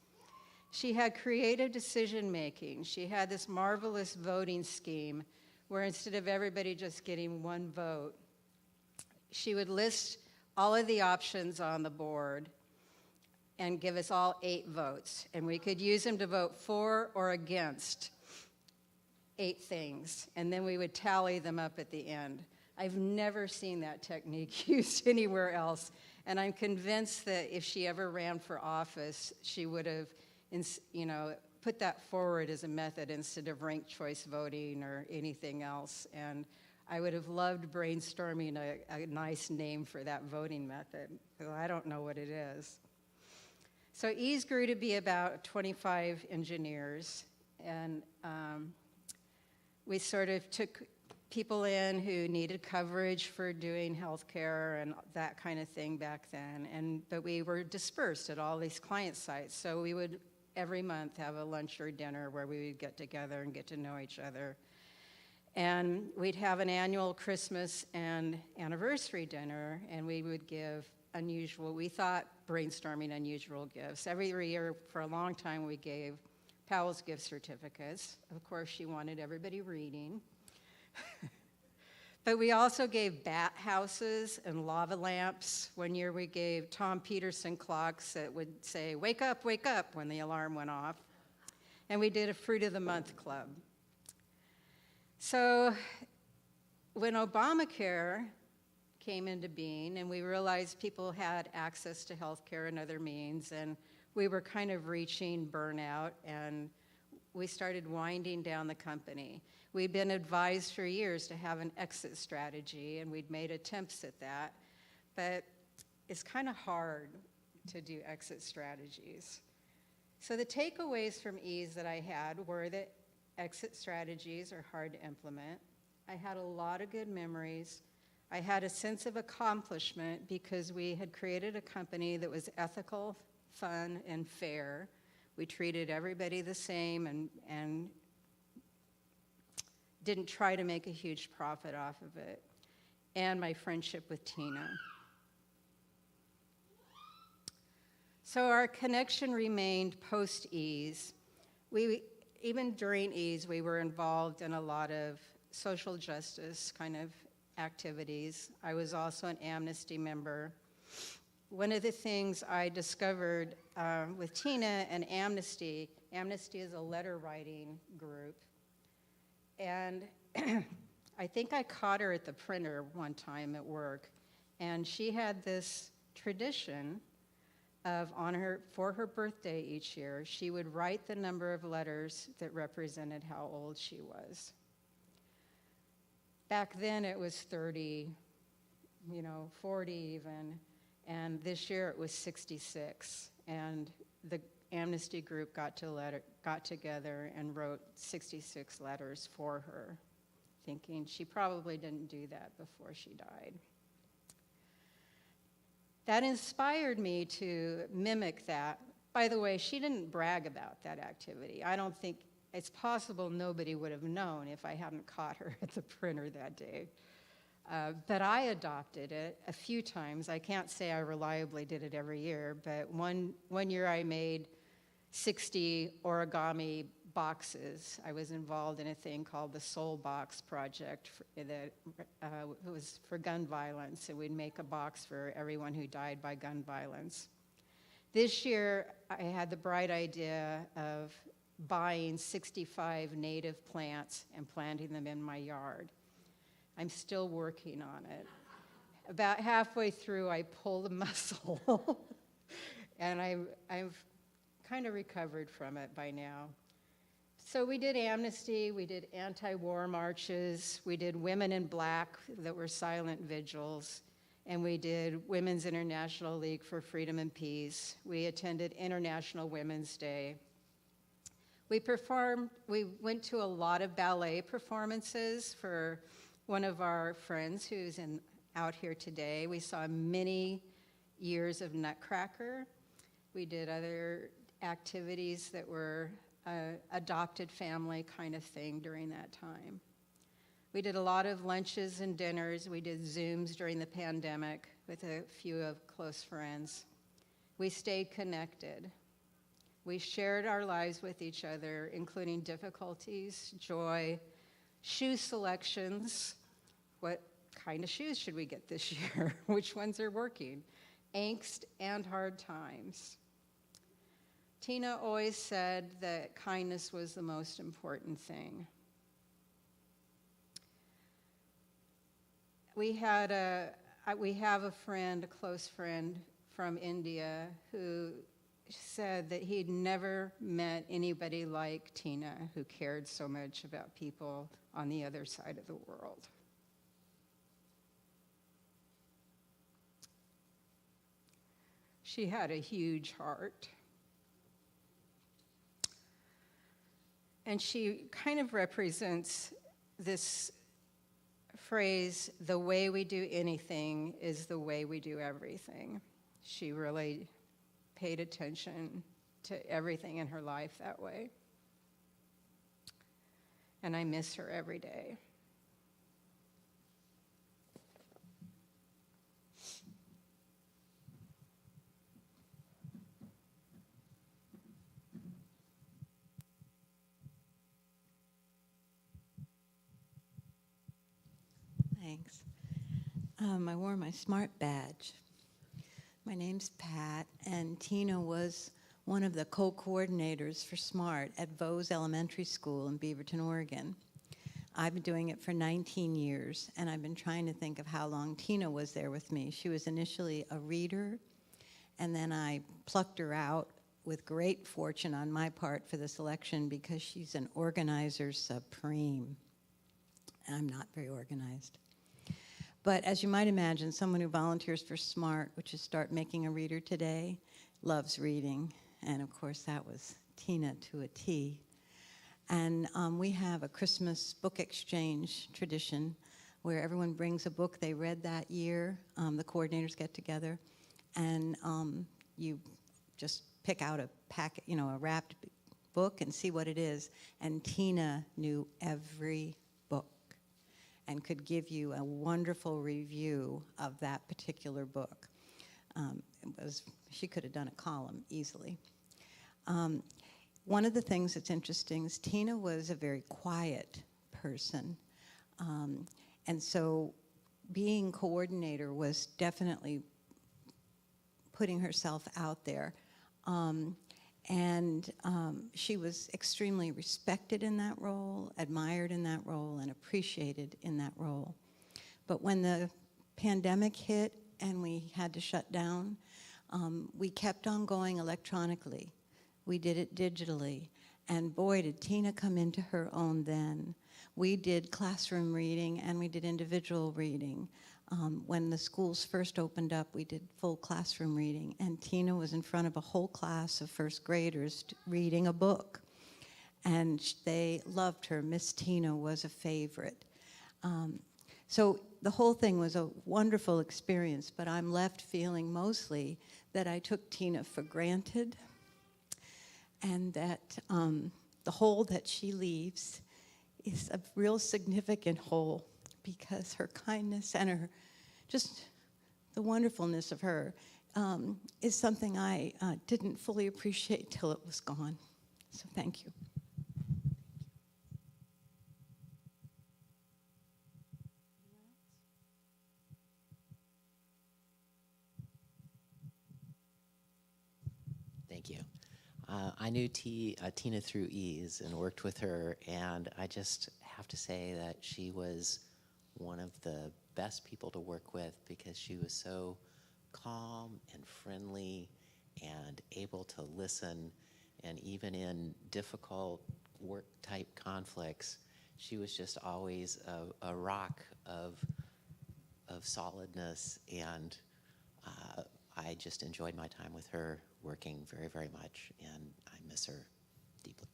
She had creative decision-making. She had this marvelous voting scheme where instead of everybody just getting one vote, she would list all of the options on the board and give us all 8 votes. And we could use them to vote for or against 8 things. And then we would tally them up at the end. I've never seen that technique used anywhere else. And I'm convinced that if she ever ran for office, she would have, put that forward as a method instead of ranked choice voting or anything else. And I would have loved brainstorming a nice name for that voting method, because I don't know what it is. So EASE grew to be about 25 engineers, and we sort of took people in who needed coverage for doing healthcare and that kind of thing back then. But we were dispersed at all these client sites, so we would every month have a lunch or dinner where we would get together and get to know each other. And we'd have an annual Christmas and anniversary dinner, and we would give we thought brainstorming unusual gifts. Every year for a long time we gave Powell's gift certificates. Of course, she wanted everybody reading. But we also gave bat houses and lava lamps. One year we gave Tom Peterson clocks that would say, wake up, when the alarm went off. And we did a Fruit of the Month club. So when Obamacare came into being and we realized people had access to health care and other means, and we were kind of reaching burnout, and we started winding down the company. We'd been advised for years to have an exit strategy, and we'd made attempts at that, but it's kind of hard to do exit strategies. So the takeaways from EASE that I had were that exit strategies are hard to implement. I had a lot of good memories. I had a sense of accomplishment because we had created a company that was ethical, fun, and fair. We treated everybody the same and didn't try to make a huge profit off of it. And my friendship with Tena. So our connection remained post-EASE. Even during EASE, we were involved in a lot of social justice kind of activities. I was also an Amnesty member. One of the things I discovered with Tena and Amnesty is a letter writing group. And I think I caught her at the printer one time at work, and she had this tradition of for her birthday each year, she would write the number of letters that represented how old she was. Back then it was 30, 40 even, and this year it was 66. And the Amnesty group got together and wrote 66 letters for her, thinking she probably didn't do that before she died. That inspired me to mimic that. By the way, she didn't brag about that activity. I don't think it's possible nobody would have known if I hadn't caught her at the printer that day. But I adopted it a few times. I can't say I reliably did it every year, but one year I made 60 origami boxes. I was involved in a thing called the Soul Box Project that was for gun violence, and we'd make a box for everyone who died by gun violence. This year, I had the bright idea of buying 65 native plants and planting them in my yard. I'm still working on it. About halfway through, I pulled a muscle, and I've kind of recovered from it by now. So we did Amnesty, we did anti-war marches, we did Women in Black that were silent vigils, and we did Women's International League for Freedom and Peace. We attended International Women's Day. We went to a lot of ballet performances for one of our friends who's out here today. We saw many years of Nutcracker. We did other activities that were adopted family kind of thing during that time. We did a lot of lunches and dinners. We did Zooms during the pandemic with a few of close friends. We stayed connected. We shared our lives with each other, including difficulties, joy, shoe selections. What kind of shoes should we get this year? Which ones are working? Angst and hard times. Tena always said that kindness was the most important thing. We have a friend, a close friend from India, who said that he'd never met anybody like Tena who cared so much about people on the other side of the world. She had a huge heart. And she kind of represents this phrase, the way we do anything is the way we do everything. She really paid attention to everything in her life that way. And I miss her every day. Thanks. I wore my SMART badge. My name's Pat, and Tena was one of the co-coordinators for SMART at Vose Elementary School in Beaverton, Oregon. I've been doing it for 19 years, and I've been trying to think of how long Tena was there with me. She was initially a reader, and then I plucked her out with great fortune on my part for this election because she's an organizer supreme. I'm not very organized. But as you might imagine, someone who volunteers for SMART, which is Start Making a Reader Today, loves reading. And of course, that was Tena to a T. And we have a Christmas book exchange tradition where everyone brings a book they read that year. The coordinators get together, and you just pick out a packet, a wrapped book and see what it is. And Tena knew every book and could give you a wonderful review of that particular book. She could have done a column easily. One of the things that's interesting is Tena was a very quiet person. And so being coordinator was definitely putting herself out there. She was extremely respected in that role, admired in that role, and appreciated in that role. But when the pandemic hit and we had to shut down, we kept on going electronically. We did it digitally. And boy, did Tena come into her own then. We did classroom reading and we did individual reading. When the schools first opened up, we did full classroom reading, and Tena was in front of a whole class of first graders reading a book. And they loved her. Miss Tena was a favorite. So the whole thing was a wonderful experience, but I'm left feeling mostly that I took Tena for granted, and that the hole that she leaves is a real significant hole, because her kindness and her, just the wonderfulness of her is something I didn't fully appreciate till it was gone. So thank you. Thank you. I knew Tena through Ease and worked with her, and I just have to say that she was one of the best people to work with, because she was so calm and friendly and able to listen, and even in difficult work-type conflicts, she was just always a rock of solidness, and I just enjoyed my time with her, working very, very much, and I miss her deeply.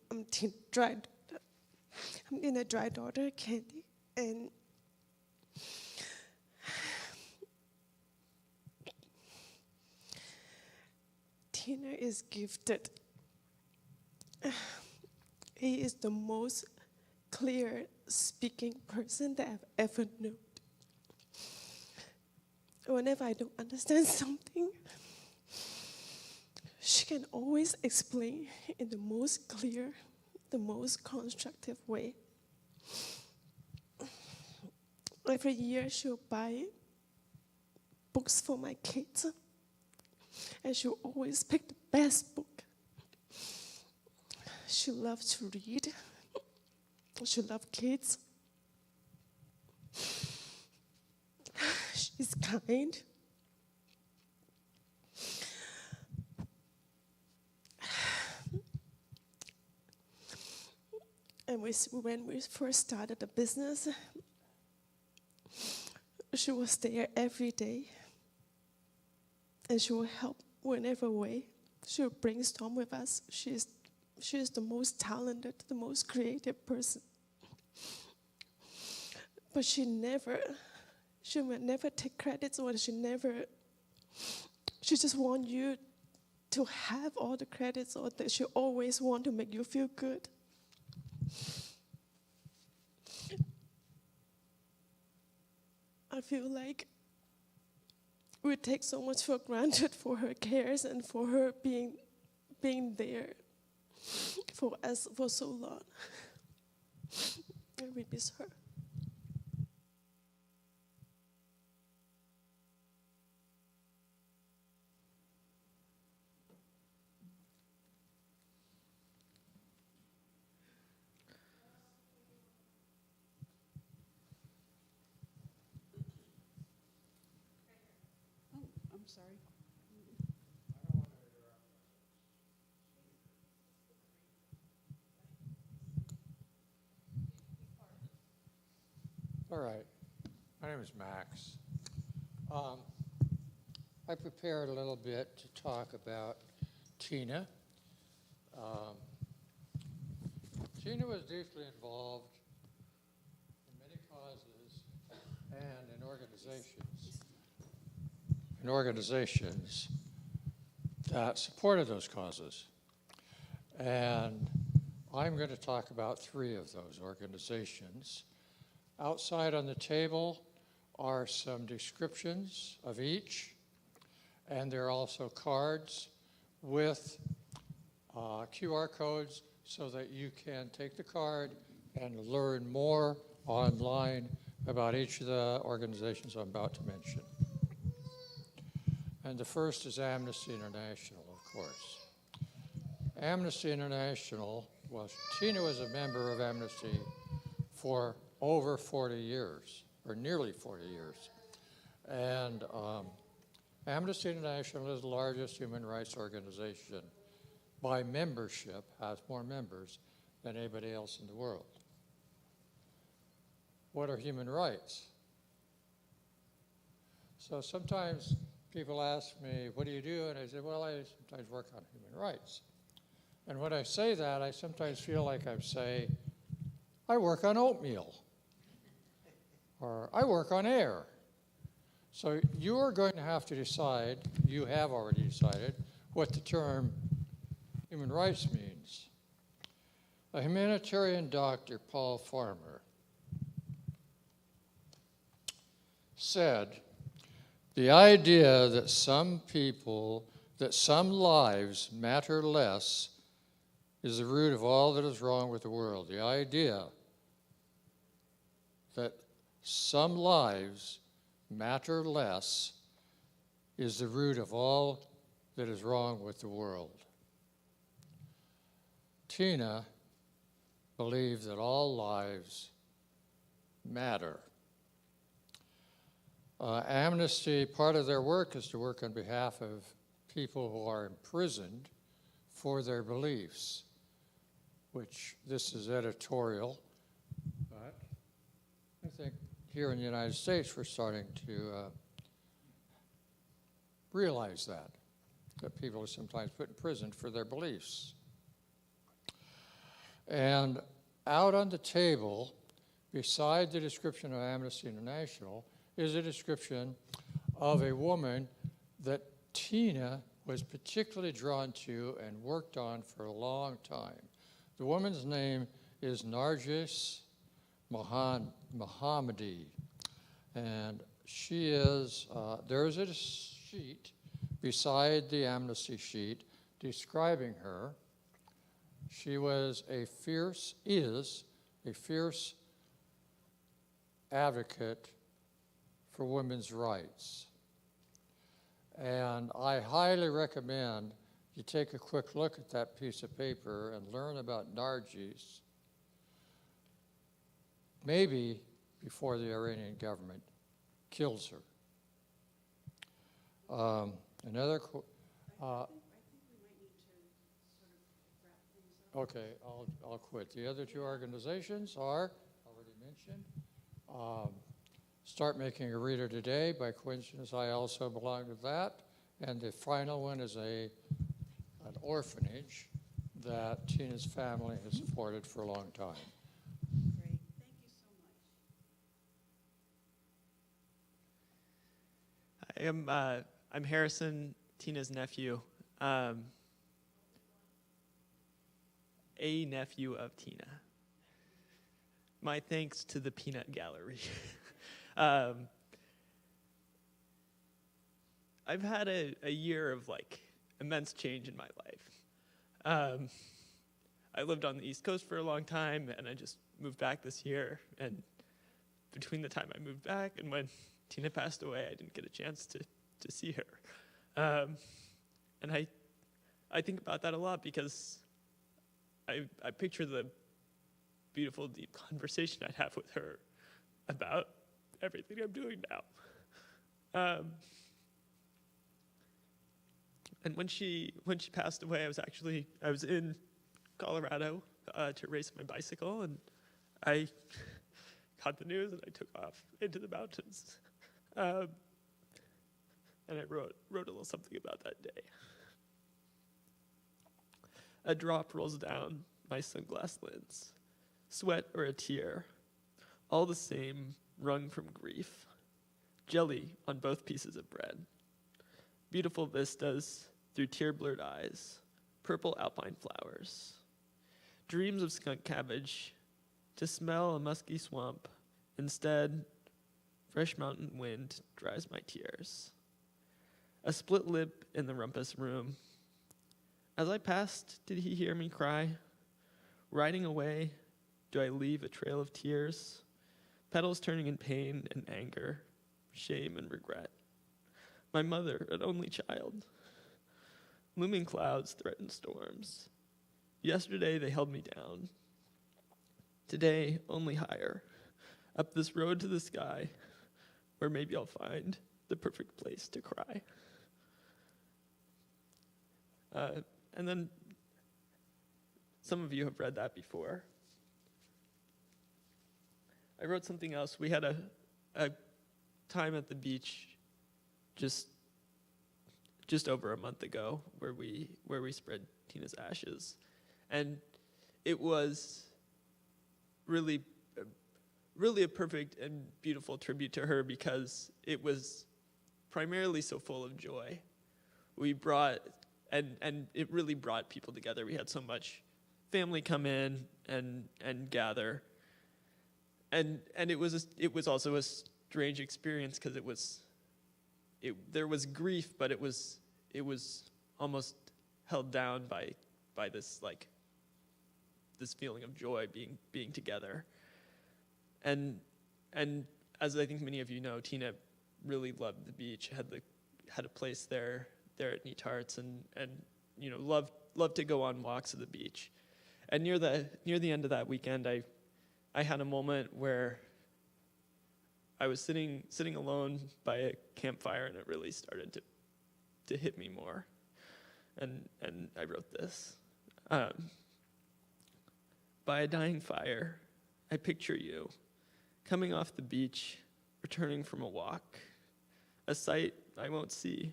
I'm Tena dry daughter, Candy, and Tena is gifted. He is the most clear speaking person that I've ever known. Whenever I don't understand something, she can always explain in the most clear, the most constructive way. Every year she'll buy books for my kids, and she'll always pick the best book. She loves to read. She loves kids. She's kind. And when we first started the business, she was there every day. And she will help whenever way. She will brainstorm with us. She is the most talented, the most creative person. But she will never take credits, or she just want you to have all the credits, or that she always want to make you feel good. I feel like we take so much for granted for her cares and for her being there for us for so long. And we miss her. I'm sorry. All right. My name is Max. I prepared a little bit to talk about Tena. Tena was deeply involved in many causes and in organizations that supported those causes. And I'm going to talk about 3 of those organizations. Outside on the table are some descriptions of each, and there are also cards with QR codes so that you can take the card and learn more online about each of the organizations I'm about to mention. And the first is Amnesty International, of course. Amnesty International, Tena was a member of Amnesty for over 40 years, or nearly 40 years. And Amnesty International is the largest human rights organization by membership, has more members than anybody else in the world. What are human rights? So sometimes people ask me, what do you do? And I say, well, I sometimes work on human rights. And when I say that, I sometimes feel like I'm saying, I work on oatmeal, or I work on air. So you're going to have to decide, you have already decided, what the term human rights means. A humanitarian doctor, Paul Farmer, said, the idea that some people, that some lives matter less is the root of all that is wrong with the world. The idea that some lives matter less is the root of all that is wrong with the world. Tena believed that all lives matter. Amnesty, part of their work is to work on behalf of people who are imprisoned for their beliefs, which this is editorial, but I think here in the United States we're starting to realize that people are sometimes put in prison for their beliefs. And out on the table, beside the description of Amnesty International, is a description of a woman that Tena was particularly drawn to and worked on for a long time. The woman's name is Nargis Mohammadi, and she is, there is a sheet beside the amnesty sheet describing her. She is a fierce advocate for women's rights. And I highly recommend you take a quick look at that piece of paper and learn about Nargis, maybe before the Iranian government kills her. I think we might need to sort of wrap things up. Okay, I'll quit. The other 2 organizations are, already mentioned, Start Making a Reader Today. By coincidence, I also belong to that. And the final one is an orphanage that Tena's family has supported for a long time. Great, thank you so much. I'm Harrison, Tina's nephew. A nephew of Tena. My thanks to the Peanut Gallery. I've had a year of immense change in my life. I lived on the East Coast for a long time, and I just moved back this year. And between the time I moved back and when Tena passed away, I didn't get a chance to see her. And I think about that a lot because I picture the beautiful, deep conversation I'd have with her about everything I'm doing now. And when she passed away, I was in Colorado to race my bicycle, and I got the news and I took off into the mountains. And I wrote a little something about that day. A drop rolls down my sunglass lens, sweat or a tear, all the same, wrung from grief. Jelly on both pieces of bread. Beautiful vistas through tear-blurred eyes, purple alpine flowers. Dreams of skunk cabbage, to smell a musky swamp. Instead, fresh mountain wind dries my tears. A split lip in the rumpus room. As I passed, did he hear me cry? Riding away, do I leave a trail of tears? Petals turning in pain and anger, shame and regret. My mother, an only child. Looming clouds threaten storms. Yesterday they held me down. Today, only higher. Up this road to the sky, where maybe I'll find the perfect place to cry. And then some of you have read that before. I wrote something else. We had a time at the beach just over a month ago where we spread Tina's ashes. And it was really a perfect and beautiful tribute to her because it was primarily so full of joy. We brought, and it really brought people together. We had so much family come in and gather. And it was also a strange experience because there was grief, but it was almost held down by this feeling of joy being together. And as I think many of you know, Tina really loved the beach, had a place there at Neat Hearts, and loved to go on walks at the beach. And near the end of that weekend, I had a moment where I was sitting alone by a campfire, and it really started to hit me more. And I wrote this. By a dying fire, I picture you, coming off the beach, returning from a walk, a sight I won't see.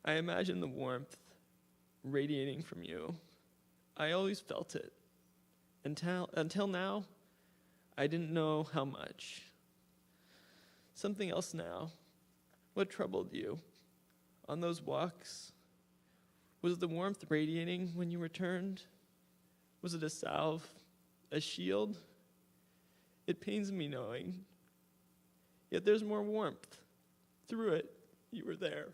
I imagine the warmth radiating from you. I always felt it. Until now, I didn't know how much. Something else now. What troubled you? On those walks, was the warmth radiating when you returned? Was it a salve, a shield? It pains me knowing. Yet there's more warmth. Through it, you were there.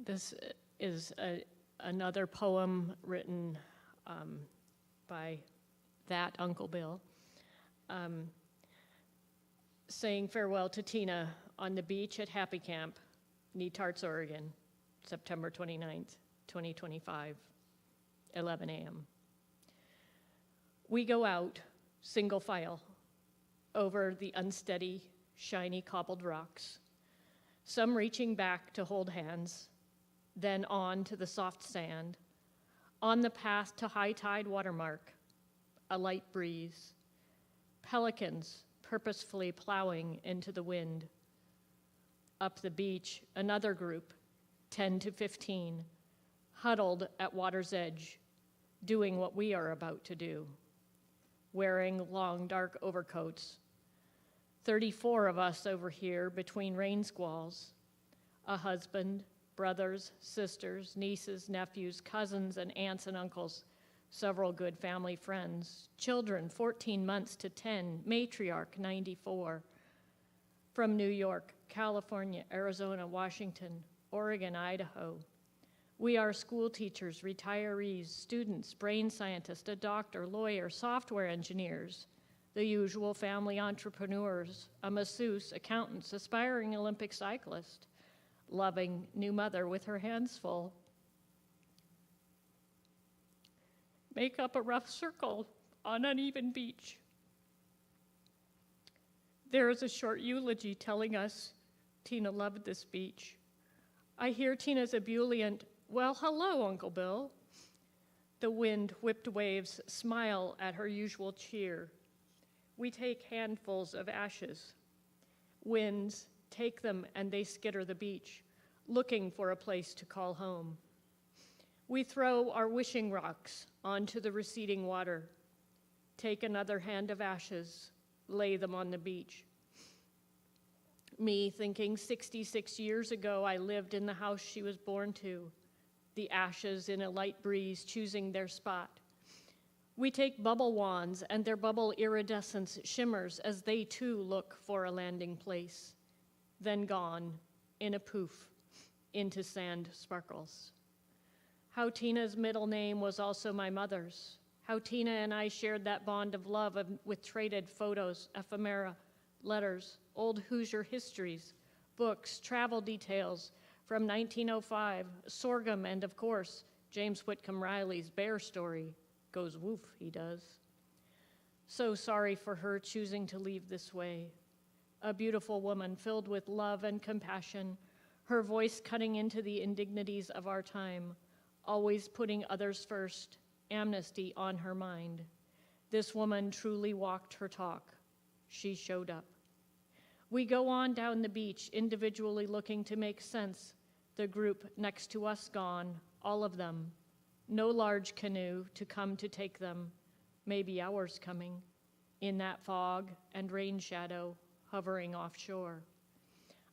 This is another poem written by that Uncle Bill, saying farewell to Tina on the beach at Happy Camp, Neat Hearts, Oregon, September 29th, 2025, 11 a.m. We go out, single file, over the unsteady, shiny cobbled rocks, some reaching back to hold hands, then on to the soft sand, on the path to high tide watermark, a light breeze, pelicans purposefully plowing into the wind. Up the beach, another group, 10 to 15, huddled at water's edge, doing what we are about to do, wearing long dark overcoats. 34 of us over here between rain squalls, a husband, brothers, sisters, nieces, nephews, cousins, and aunts and uncles, several good family friends, children 14 months to 10, matriarch 94, from New York, California, Arizona, Washington, Oregon, Idaho. We are school teachers, retirees, students, brain scientists, a doctor, lawyer, software engineers, the usual family entrepreneurs, a masseuse, accountants, aspiring Olympic cyclist, loving new mother with her hands full. Make up a rough circle on uneven beach. There is a short eulogy telling us Tina loved this beach. I hear Tina's ebullient, "Well, hello, Uncle Bill." The wind-whipped waves smile at her usual cheer. We take handfuls of ashes. Winds take them and they skitter the beach, looking for a place to call home. We throw our wishing rocks onto the receding water, take another hand of ashes, lay them on the beach. Me thinking 66 years ago I lived in the house she was born to, the ashes in a light breeze choosing their spot. We take bubble wands and their bubble iridescence shimmers as they too look for a landing place, then gone in a poof into sand sparkles. How Tina's middle name was also my mother's. How Tina and I shared that bond of love with traded photos, ephemera, letters, old Hoosier histories, books, travel details from 1905, sorghum, and of course, James Whitcomb Riley's bear story. Goes woof, he does. So sorry for her choosing to leave this way. A beautiful woman filled with love and compassion, her voice cutting into the indignities of our time, always putting others first, amnesty on her mind. This woman truly walked her talk. She showed up. We go on down the beach, individually looking to make sense. The group next to us gone, all of them. No large canoe to come to take them, maybe ours coming, in that fog and rain shadow hovering offshore.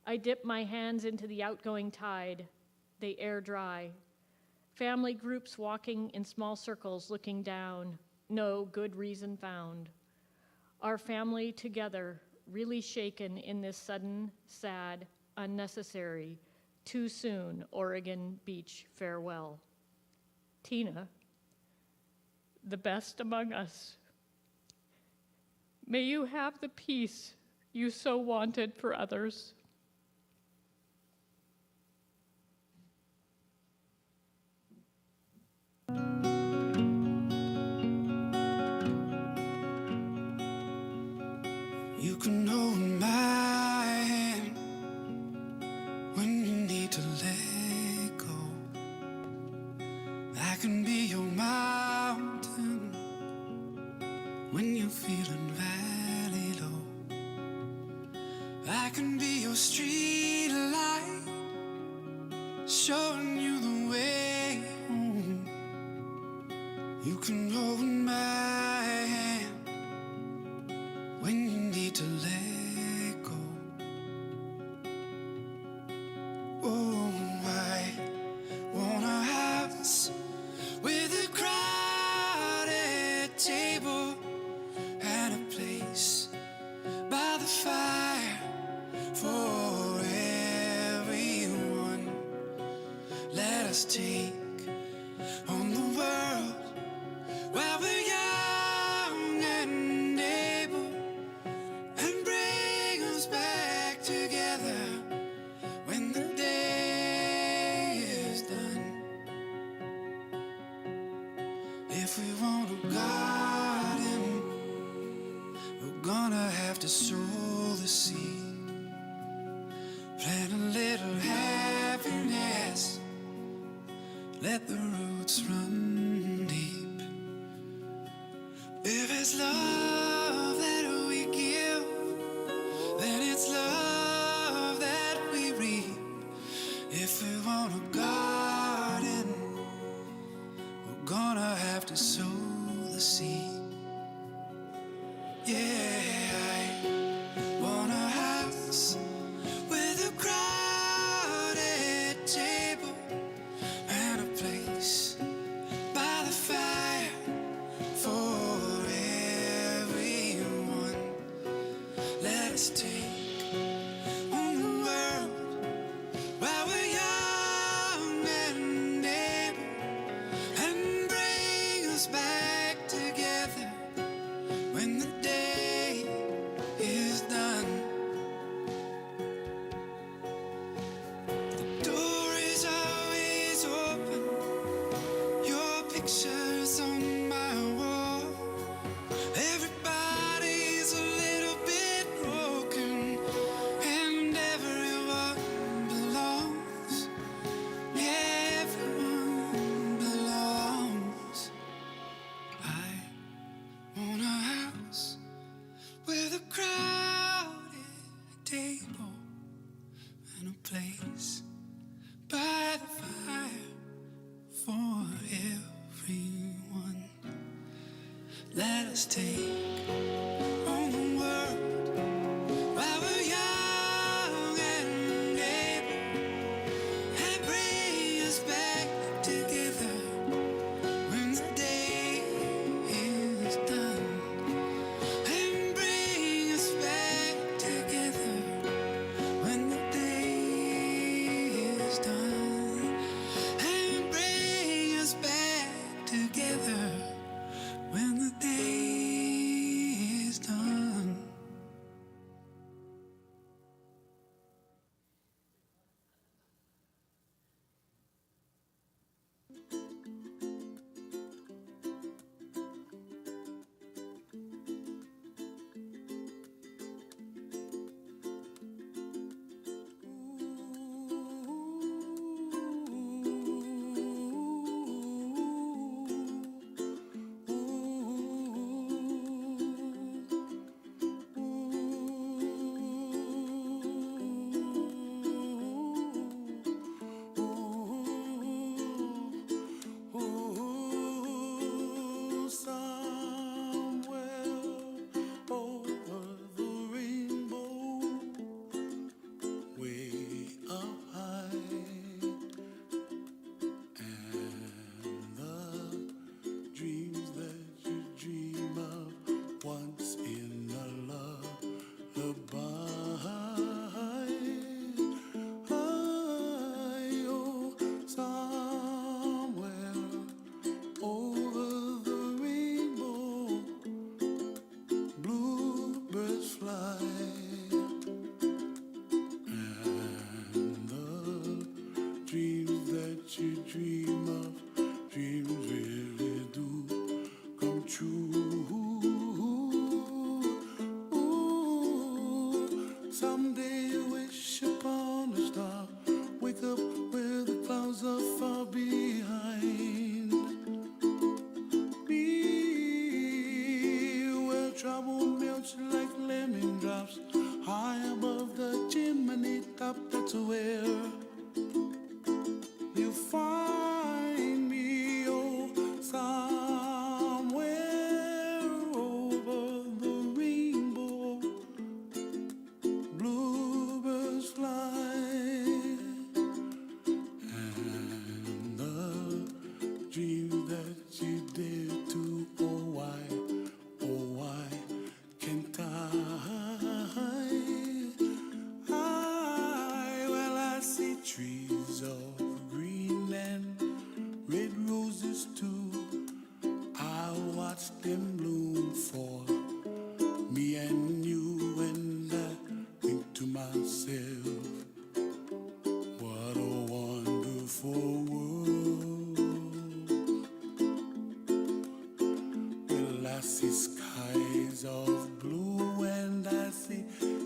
I dip my hands into the outgoing tide. They air dry. Family groups walking in small circles looking down, no good reason found. Our family together, really shaken in this sudden, sad, unnecessary, too soon Oregon Beach farewell. Tina, the best among us. May you have the peace you so wanted for others. You can hold my hand when you need to let go. I can be your mountain when you're feeling valley low. I can be your street light, showing you the way home. You can hold my hand when you need to let go. Oh, I want a house with a crowded table and a place by the fire for everyone. Let us take on the world while we're young and able, and bring us back together when the day is done. If we want a garden, we're gonna have to sow the seed, plant a little happiness, let the roots run deep. If it's love that we give, then it's love that we reap. If we want a garden, we're gonna have to sow the seed. Yeah, I want a house with a crowded table and a place by the fire for everyone. Let us take on the world while we're young and able, and bring us back together when the day is done. The door is always open, your picture's on my wall. us take on the world while we're young and able, and bring us back together when the day is done, and bring us back together when the day is done, and bring us back together when the day is done. Somewhere over the rainbow, way up high, and the dreams that you dream of once in a lullaby. Oh, somewhere over the rainbow, bluebirds fly, and the dreams that you dream of, dreams really do come true. Ooh, someday you wish upon a star, wake up where the clouds are far behind. Be where trouble melts like lemon drops, high above the chimney top. That's where you find me. Oh, somewhere over the rainbow, bluebirds fly, and the dreams that you dare to, oh why can't I? Well, I see trees of green and red roses too. I watch them bloom for me and you, and I think to myself, what a wonderful world. Well, I see skies of blue, and I see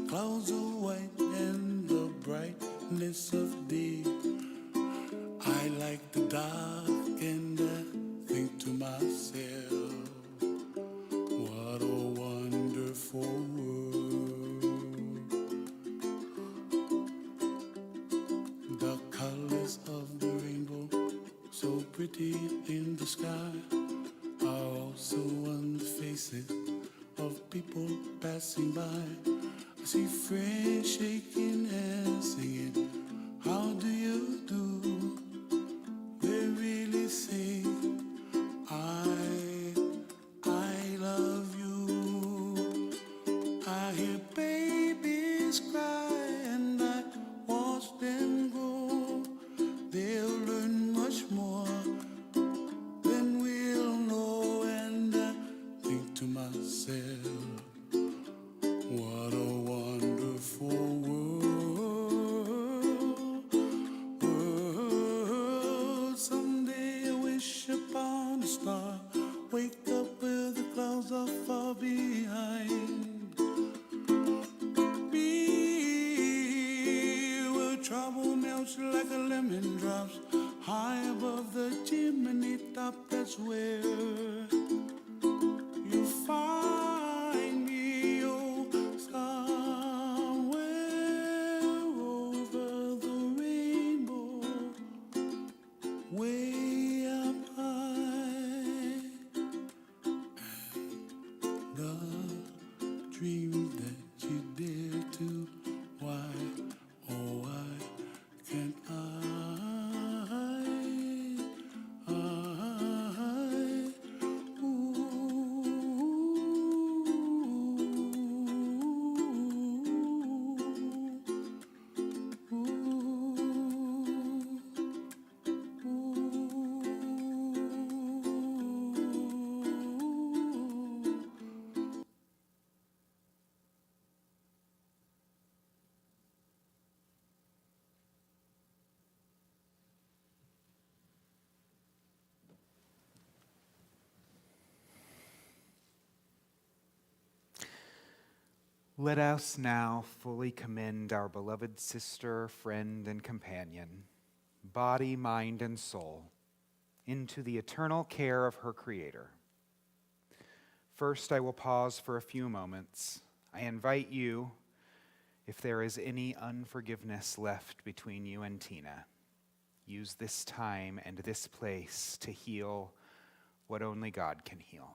clouds of white, and the brightness of day. I like the dark, and I think to myself, what a wonderful world. The colors of the rainbow, so pretty in the sky, are also on the faces of people passing by. I see friends shaking hands, singing, how do you do? They really say, I love you. I hear babies cry, and I watch them grow. They'll learn much more than we'll know, and I think to myself, what a wonderful world. Someday I wish upon a star, wake up where the clouds are far behind. Be where trouble melts like a lemon drops, high above the chimney top. That's where you find me. Oh, star. dreams that you dare to. Why, oh why can't Let us now fully commend our beloved sister, friend, and companion, body, mind, and soul, into the eternal care of her Creator. First, I will pause for a few moments. I invite you, if there is any unforgiveness left between you and Tina, use this time and this place to heal what only God can heal.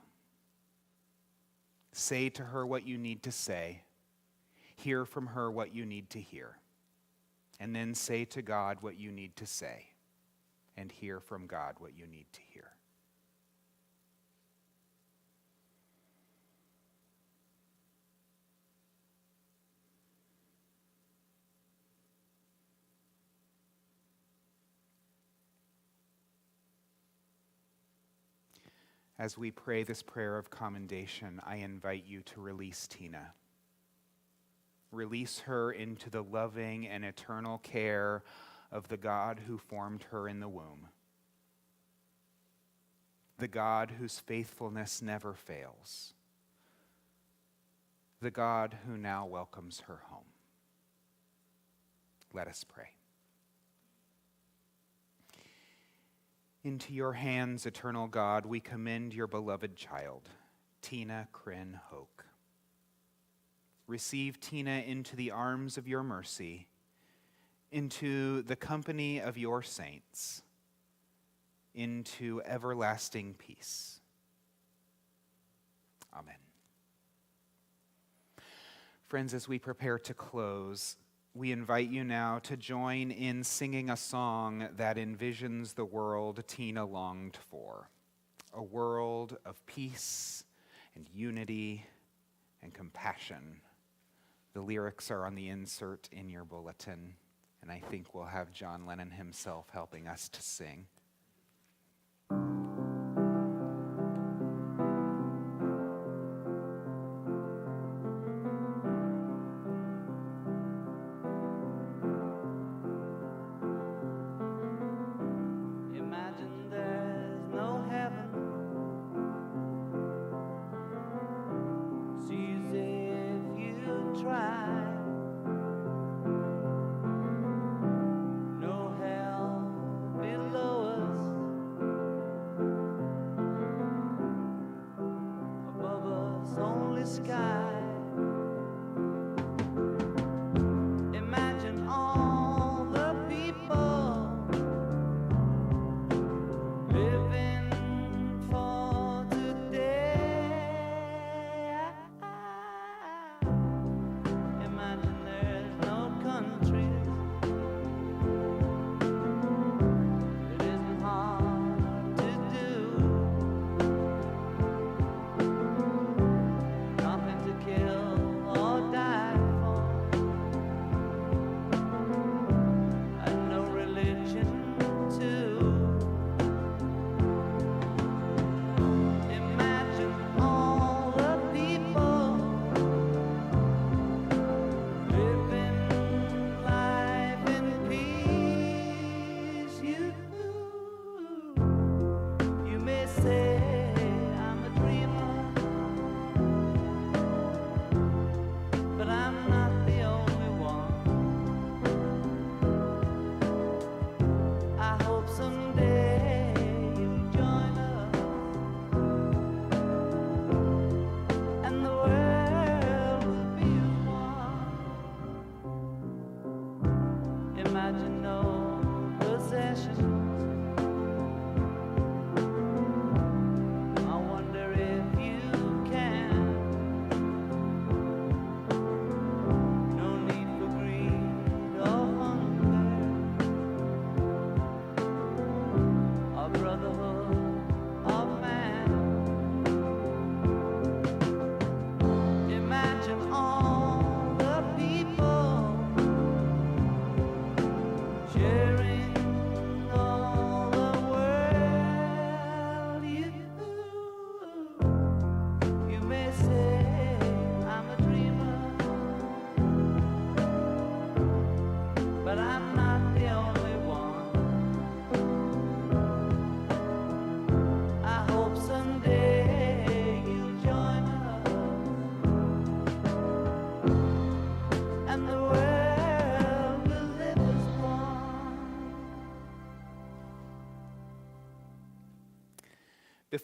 Say to her what you need to say. Hear from her what you need to hear. And then say to God what you need to say. And hear from God what you need to hear. As we pray this prayer of commendation, I invite you to release Tina. Release her into the loving and eternal care of the God who formed her in the womb. The God whose faithfulness never fails. The God who now welcomes her home. Let us pray. Into your hands, eternal God, we commend your beloved child, Tena Krin Hoke. Receive Tina into the arms of your mercy, into the company of your saints, into everlasting peace. Amen. Friends, as we prepare to close, we invite you now to join in singing a song that envisions the world Tina longed for, a world of peace and unity and compassion. The lyrics are on the insert in your bulletin, and I think we'll have John Lennon himself helping us to sing. Imagine there's no heaven. See as if you try. No hell below us.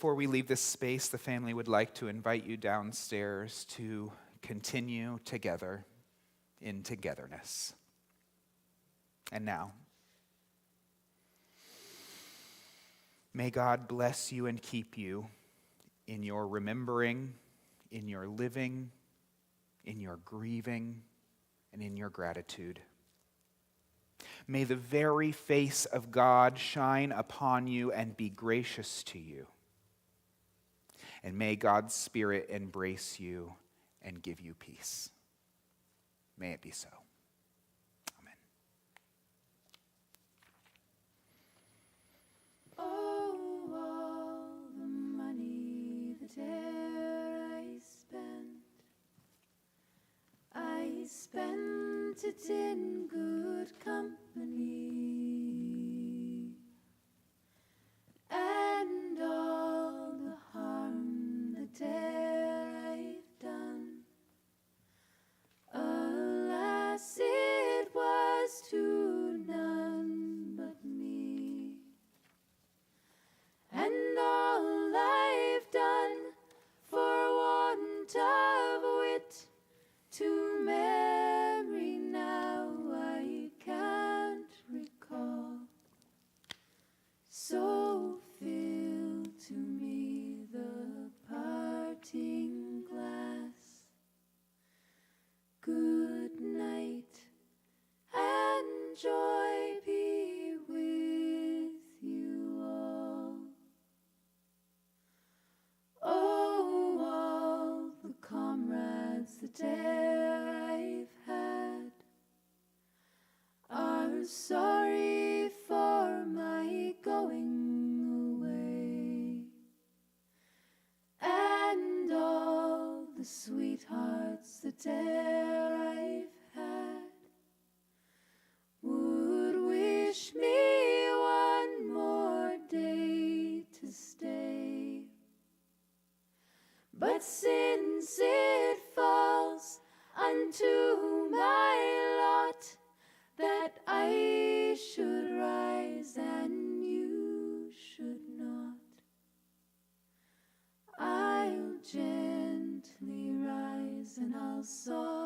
before we leave this space, the family would like to invite you downstairs to continue together in togetherness. And now, may God bless you and keep you in your remembering, in your living, in your grieving, and in your gratitude. May the very face of God shine upon you and be gracious to you. And may God's Spirit embrace you and give you peace. May it be so. Amen. Oh, all the money that e'er I spent it in good company, and all the harm that e'er I've done, alas, it was to none but me. And all I've done for want of wit to memory now I can't recall. So fill to me the parting glass. Good night, and joy be with you all. Oh, all the comrades that e'er I've had are sorry for my going away, and all the sweethearts that e'er I've had would wish me one more day to stay. But since it falls unto my lot that I should rise and you should not, I'll gently rise and I'll softly